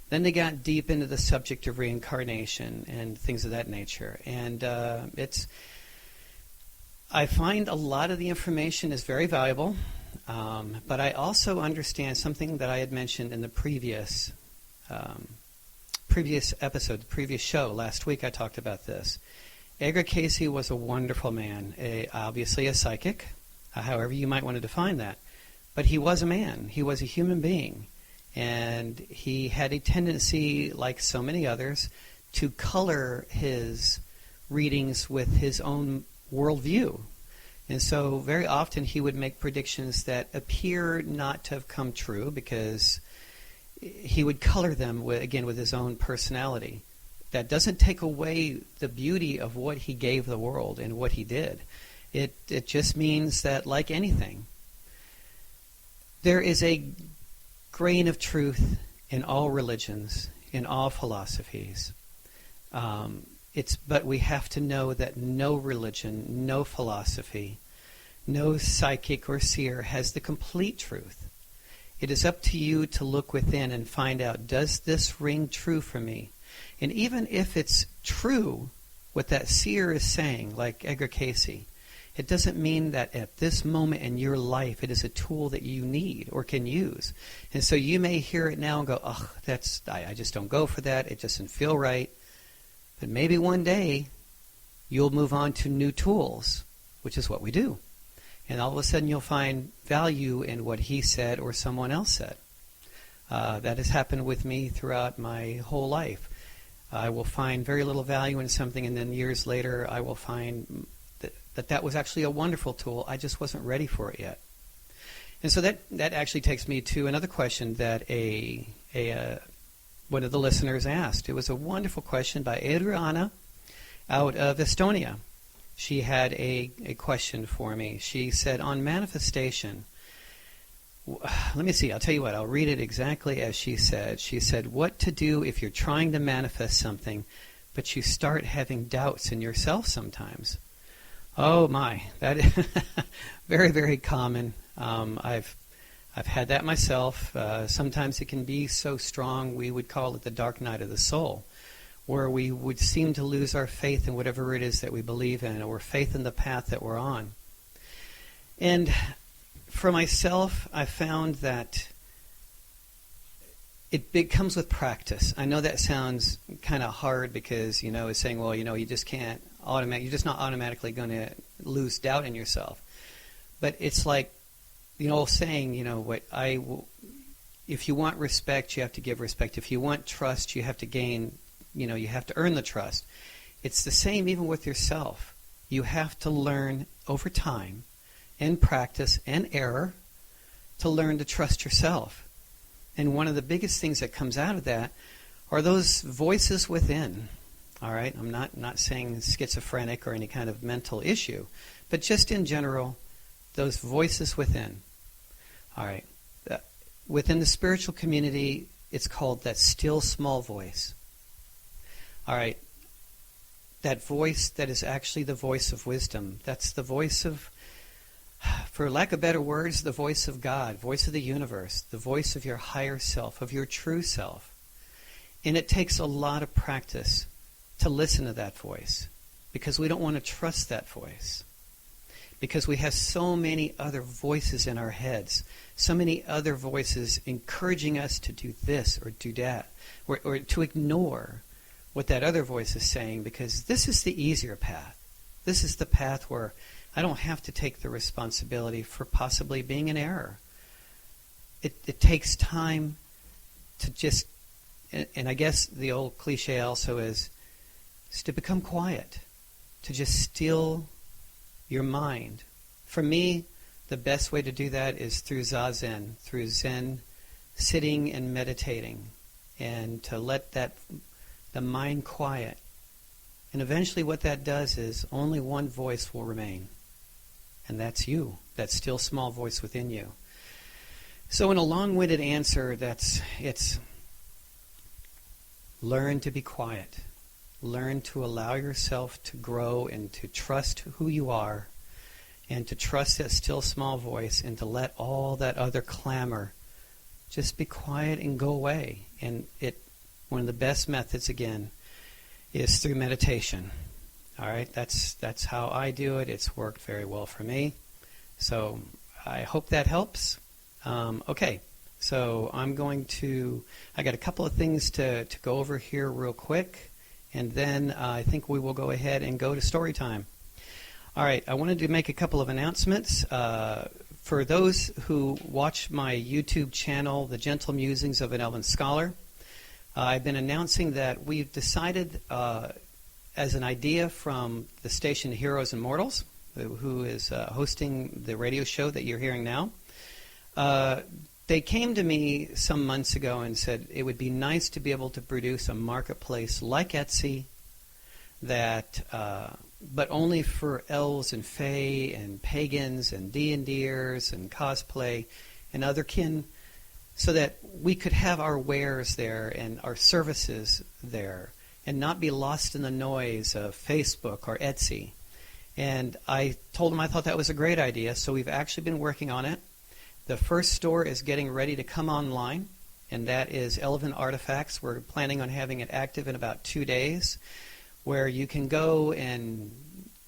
then they got deep into the subject of reincarnation and things of that nature. And I find a lot of the information is very valuable, but I also understand something that I had mentioned in the previous episode, the previous show. Last week I talked about this. Edgar Cayce was a wonderful man, obviously a psychic, however you might want to define that. But he was a man. He was a human being. And he had a tendency, like so many others, to color his readings with his own worldview. And so very often he would make predictions that appear not to have come true, because he would color them with his own personality. That doesn't take away the beauty of what he gave the world and what he did. It just means that, like anything, there is a grain of truth in all religions, in all philosophies. But we have to know that no religion, no philosophy, no psychic or seer has the complete truth. It is up to you to look within and find out, does this ring true for me? And even if it's true, what that seer is saying, like Edgar Cayce, it doesn't mean that at this moment in your life it is a tool that you need or can use. And so you may hear it now and go, oh, I just don't go for that. It doesn't feel right. But maybe one day you'll move on to new tools, which is what we do. And all of a sudden you'll find value in what he said or someone else said. That has happened with me throughout my whole life. I will find very little value in something, and then years later I will find that was actually a wonderful tool. I just wasn't ready for it yet. And so that actually takes me to another question that one of the listeners asked. It was a wonderful question by Adriana out of Estonia. She had a question for me. She said, on manifestation, let me see, I'll tell you what, I'll read it exactly as she said. She said, what to do if you're trying to manifest something, but you start having doubts in yourself sometimes. Oh my, that is very, very common. I've had that myself. Sometimes it can be so strong, we would call it the dark night of the soul, where we would seem to lose our faith in whatever it is that we believe in, or faith in the path that we're on. And for myself, I found that it comes with practice. I know that sounds kind of hard because, it's saying, well, you just can't you're just not automatically going to lose doubt in yourself. But it's like the old saying, if you want respect, you have to give respect. If you want trust, you have to gain, you have to earn the trust. It's the same even with yourself. You have to learn over time, and practice and error, to learn to trust yourself. And one of the biggest things that comes out of that are those voices within. All right, I'm not saying schizophrenic or any kind of mental issue, but just in general, those voices within. All right, within the spiritual community, it's called that still small voice. All right, that voice that is actually the voice of wisdom. That's the voice of, for lack of better words, the voice of God, voice of the universe, the voice of your higher self, of your true self. And it takes a lot of practice to listen to that voice, because we don't want to trust that voice, because we have so many other voices in our heads, so many other voices encouraging us to do this or do that, or to ignore what that other voice is saying, because this is the easier path. This is the path where I don't have to take the responsibility for possibly being in error. It takes time to just, and I guess the old cliche also is to become quiet, to just still your mind. For me, the best way to do that is through Zazen, through Zen, sitting and meditating, and to let the mind quiet. And eventually what that does is only one voice will remain, and that's you, that still small voice within you. So in a long-winded answer, it's learn to be quiet. Learn to allow yourself to grow and to trust who you are, and to trust that still small voice, and to let all that other clamor just be quiet and go away. And one of the best methods, again, is through meditation. All right, that's how I do it. It's worked very well for me. So I hope that helps. Okay, so I got a couple of things to go over here real quick. And then I think we will go ahead and go to story time. All right, I wanted to make a couple of announcements. For those who watch my YouTube channel, The Gentle Musings of an Elven Scholar, I've been announcing that we've decided, as an idea from the station Heroes and Mortals, who is hosting the radio show that you're hearing now, they came to me some months ago and said it would be nice to be able to produce a marketplace like Etsy, that, but only for elves and fae and pagans and D&Ders and cosplay and otherkin, so that we could have our wares there and our services there and not be lost in the noise of Facebook or Etsy. And I told them I thought that was a great idea, so we've actually been working on it. The first store is getting ready to come online, and that is Elven Artifacts. We're planning on having it active in about 2 days, where you can go and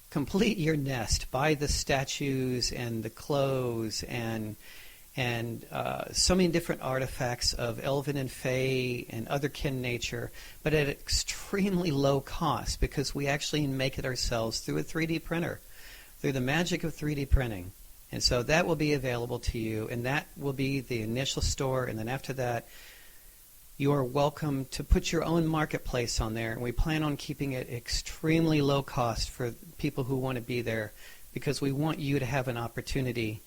complete your nest, buy the statues and the clothes and so many different artifacts of elven and fey and otherkin nature, but at extremely low cost because we actually make it ourselves through a 3D printer, through the magic of 3D printing. And so that will be available to you, and that will be the initial store, and then after that, you are welcome to put your own marketplace on there, and we plan on keeping it extremely low cost for people who want to be there because we want you to have an opportunity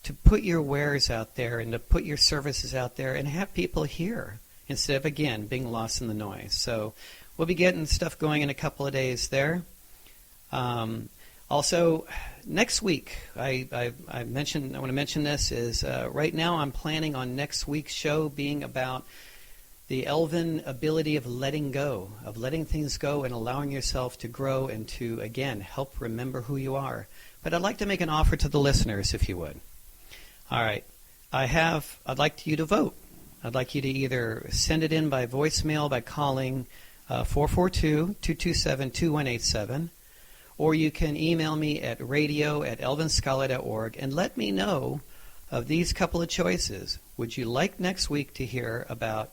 to put your wares out there and to put your services out there and have people here instead of, again, being lost in the noise. So we'll be getting stuff going in a couple of days there. Also, next week, I want to mention this, is right now I'm planning on next week's show being about the elven ability of letting go, of letting things go and allowing yourself to grow and to, again, help remember who you are. But I'd like to make an offer to the listeners, if you would. All right. I'd like you to vote. I'd like you to either send it in by voicemail by calling 442-227-2187, or you can email me at radio@elvenscholar.org and let me know of these couple of choices. Would you like next week to hear about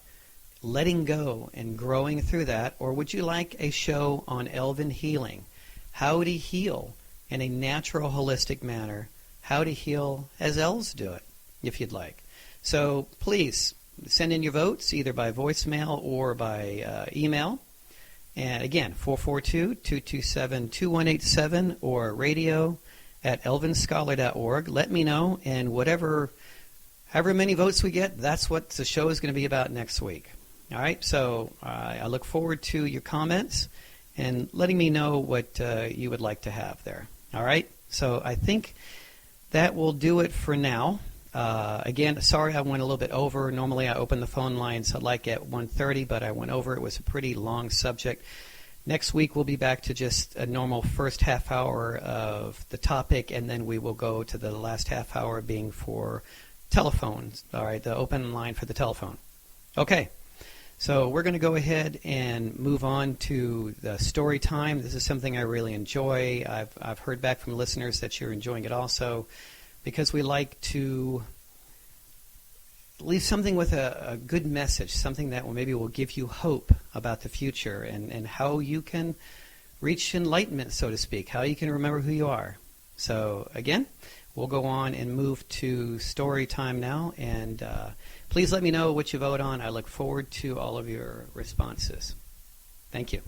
letting go and growing through that, or would you like a show on elven healing, how to heal in a natural, holistic manner, how to heal as elves do it, if you'd like. So please send in your votes either by voicemail or by email. And again, 442-227-2187 or radio@elvenscholar.org. Let me know, and however many votes we get, that's what the show is going to be about next week. All right, so I look forward to your comments and letting me know what you would like to have there. All right, so I think that will do it for now. Again, sorry I went a little bit over. Normally I open the phone lines like at 1:30, but I went over. It was a pretty long subject. Next week we'll be back to just a normal first half hour of the topic, and then we will go to the last half hour being for telephones. All right, the open line for the telephone. Okay. So we're going to go ahead and move on to the story time. This is something I really enjoy. I've heard back from listeners that you're enjoying it also, because we like to leave something with a good message, something that maybe will give you hope about the future and how you can reach enlightenment, so to speak, how you can remember who you are. So again, we'll go on and move to story time now, and please let me know what you vote on. I look forward to all of your responses. Thank you.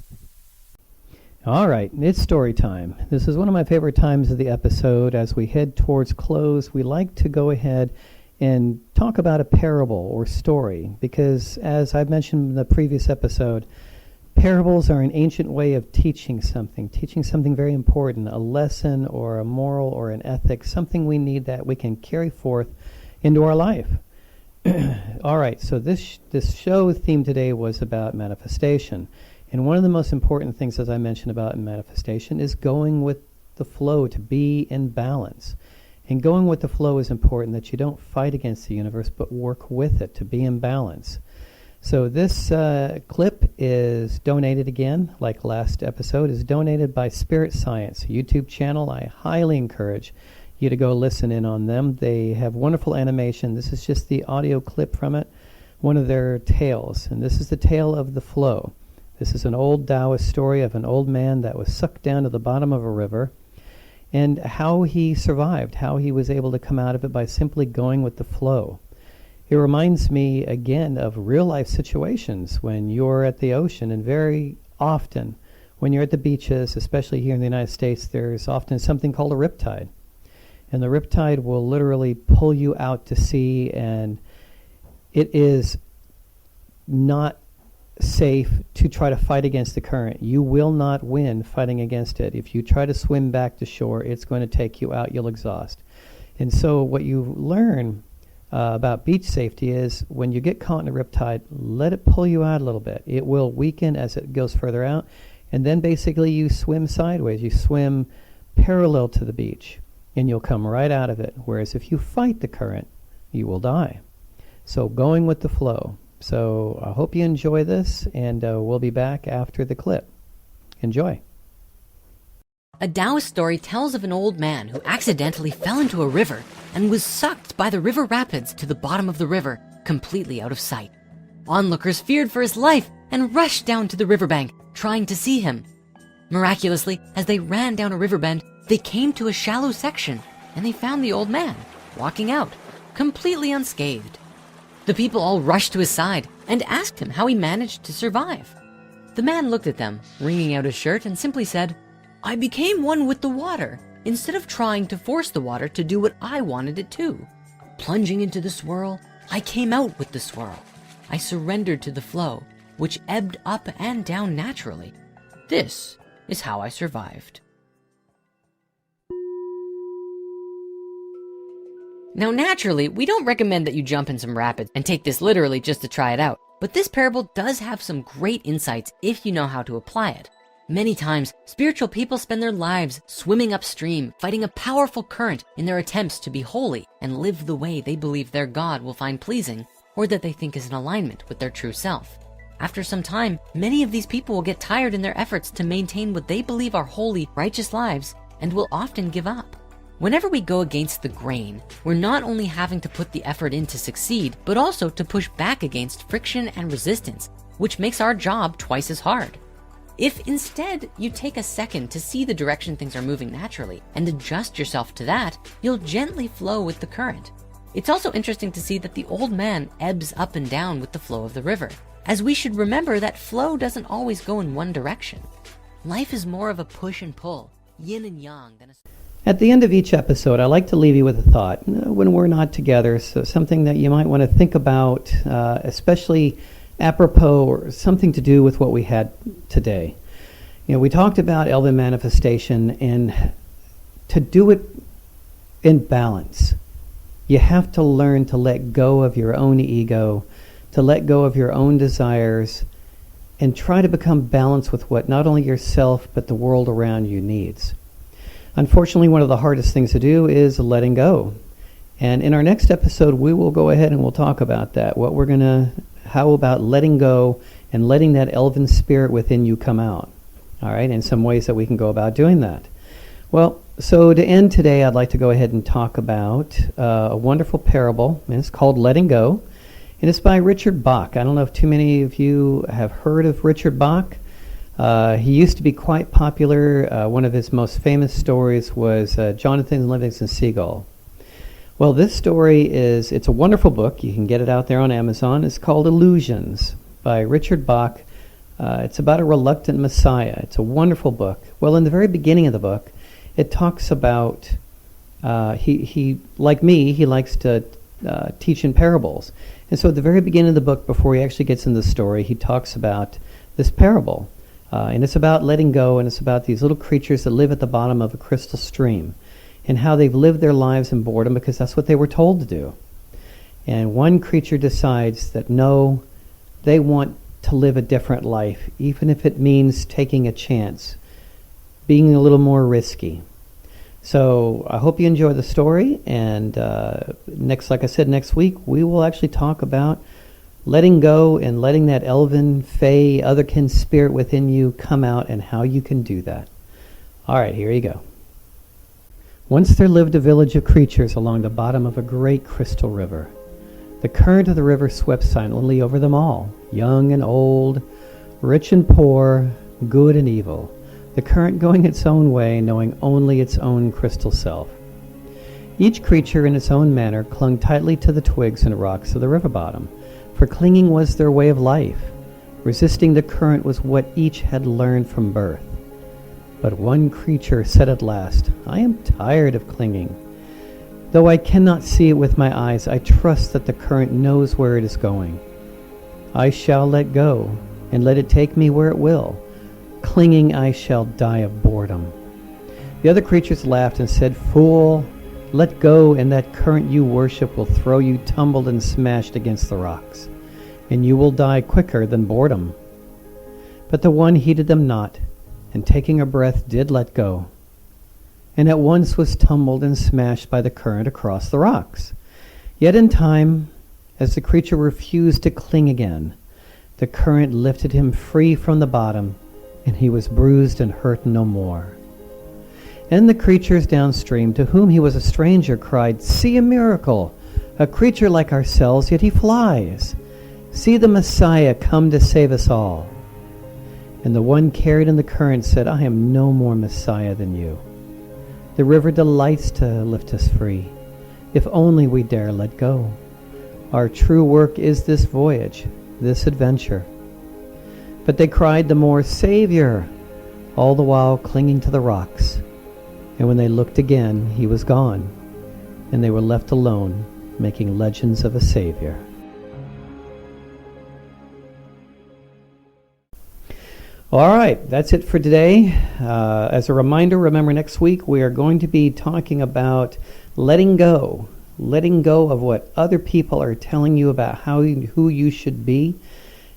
All right, it's story time. This is one of my favorite times of the episode. As we head towards close, we like to go ahead and talk about a parable or story, because as I've mentioned in the previous episode, parables are an ancient way of teaching something very important, a lesson or a moral or an ethic, something we need that we can carry forth into our life. All right, so this show theme today was about manifestation. And one of the most important things, as I mentioned about manifestation, is going with the flow, to be in balance. And going with the flow is important, that you don't fight against the universe, but work with it to be in balance. So this clip is donated again, like last episode, is donated by Spirit Science, a YouTube channel. I highly encourage you to go listen in on them. They have wonderful animation. This is just the audio clip from it, one of their tales. And this is the tale of the flow. This is an old Taoist story of an old man that was sucked down to the bottom of a river, and how he survived, how he was able to come out of it by simply going with the flow. It reminds me, again, of real-life situations when you're at the ocean, and very often when you're at the beaches, especially here in the United States, there's often something called a riptide. And the riptide will literally pull you out to sea, and it is not safe to try to fight against the current. You will not win fighting against it. If you try to swim back to shore, it's going to take you out. You'll exhaust. And so what you learn about beach safety is when you get caught in a riptide, let it pull you out a little bit. It will weaken as it goes further out, and then basically you swim sideways. You swim parallel to the beach, and you'll come right out of it. Whereas if you fight the current, you will die. So going with the flow. So I hope you enjoy this, and we'll be back after the clip. Enjoy. A Taoist story tells of an old man who accidentally fell into a river and was sucked by the river rapids to the bottom of the river, completely out of sight. Onlookers feared for his life and rushed down to the riverbank, trying to see him. Miraculously, as they ran down a river bend, they came to a shallow section and they found the old man walking out, completely unscathed. The people all rushed to his side and asked him how he managed to survive. The man looked at them, wringing out his shirt, and simply said, "I became one with the water, instead of trying to force the water to do what I wanted it to. Plunging into the swirl, I came out with the swirl. I surrendered to the flow, which ebbed up and down naturally. This is how I survived." Now, naturally, we don't recommend that you jump in some rapids and take this literally just to try it out, but this parable does have some great insights if you know how to apply it. Many times, spiritual people spend their lives swimming upstream, fighting a powerful current in their attempts to be holy and live the way they believe their God will find pleasing, or that they think is in alignment with their true self. After some time, many of these people will get tired in their efforts to maintain what they believe are holy, righteous lives, and will often give up. Whenever we go against the grain, we're not only having to put the effort in to succeed, but also to push back against friction and resistance, which makes our job twice as hard. If instead you take a second to see the direction things are moving naturally and adjust yourself to that, you'll gently flow with the current. It's also interesting to see that the old man ebbs up and down with the flow of the river, as we should remember that flow doesn't always go in one direction. Life is more of a push and pull, yin and yang, than a... At the end of each episode, I like to leave you with a thought when we're not together, so something that you might want to think about, especially apropos or something to do with what we had today. You know, we talked about Elven Manifestation, and to do it in balance, you have to learn to let go of your own ego, to let go of your own desires, and try to become balanced with what not only yourself but the world around you needs. Unfortunately, one of the hardest things to do is letting go. And in our next episode, we will go ahead and we'll talk about that. How about letting go and letting that elven spirit within you come out? All right, and some ways that we can go about doing that. Well, so to end today, I'd like to go ahead and talk about a wonderful parable, and it's called Letting Go, and it's by Richard Bach. I don't know if too many of you have heard of Richard Bach. He used to be quite popular. One of his most famous stories was Jonathan Livingston Seagull. Well, this story it's a wonderful book. You can get it out there on Amazon. It's called Illusions by Richard Bach. It's about a reluctant Messiah. It's a wonderful book. Well, in the very beginning of the book, it talks about, he like me, he likes to teach in parables. And so at the very beginning of the book, before he actually gets into the story, he talks about this parable. And it's about letting go, and it's about these little creatures that live at the bottom of a crystal stream and how they've lived their lives in boredom because that's what they were told to do. And one creature decides that no, they want to live a different life, even if it means taking a chance, being a little more risky. So I hope you enjoy the story, and like I said, next week we will actually talk about letting go and letting that elven, fey, otherkin spirit within you come out and how you can do that. All right, here you go. Once there lived a village of creatures along the bottom of a great crystal river. The current of the river swept silently over them all, young and old, rich and poor, good and evil, the current going its own way, knowing only its own crystal self. Each creature in its own manner clung tightly to the twigs and rocks of the river bottom, for clinging was their way of life. Resisting the current was what each had learned from birth. But one creature said at last, "I am tired of clinging. Though I cannot see it with my eyes, I trust that the current knows where it is going. I shall let go, and let it take me where it will. Clinging, I shall die of boredom." The other creatures laughed and said, "Fool, let go, and that current you worship will throw you tumbled and smashed against the rocks, and you will die quicker than boredom." But the one heeded them not, and taking a breath did let go, and at once was tumbled and smashed by the current across the rocks. Yet in time, as the creature refused to cling again, the current lifted him free from the bottom, and he was bruised and hurt no more. And the creatures downstream, to whom he was a stranger, cried, "See a miracle! A creature like ourselves, yet he flies! See the Messiah come to save us all!" And the one carried in the current said, "I am no more Messiah than you. The river delights to lift us free, if only we dare let go. Our true work is this voyage, this adventure." But they cried the more, "Savior!" all the while clinging to the rocks. And when they looked again, he was gone, and they were left alone, making legends of a Savior. All right, that's it for today. As a reminder, remember next week we are going to be talking about letting go of what other people are telling you about who you should be,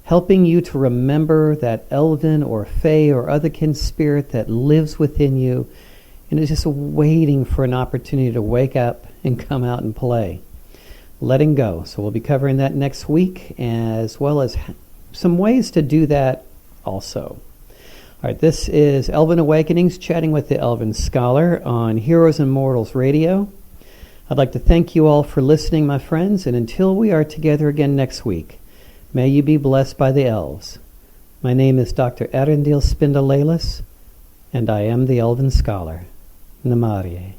helping you to remember that elven or fey or otherkin spirit that lives within you and is just waiting for an opportunity to wake up and come out and play. Letting go. So we'll be covering that next week, as well as some ways to do that also. All right, this is Elven Awakenings, chatting with the Elven Scholar on Heroes and Mortals Radio. I'd like to thank you all for listening, my friends, and until we are together again next week, may you be blessed by the elves. My name is Dr. Erendil Spindalelis, and I am the Elven Scholar. Namarie.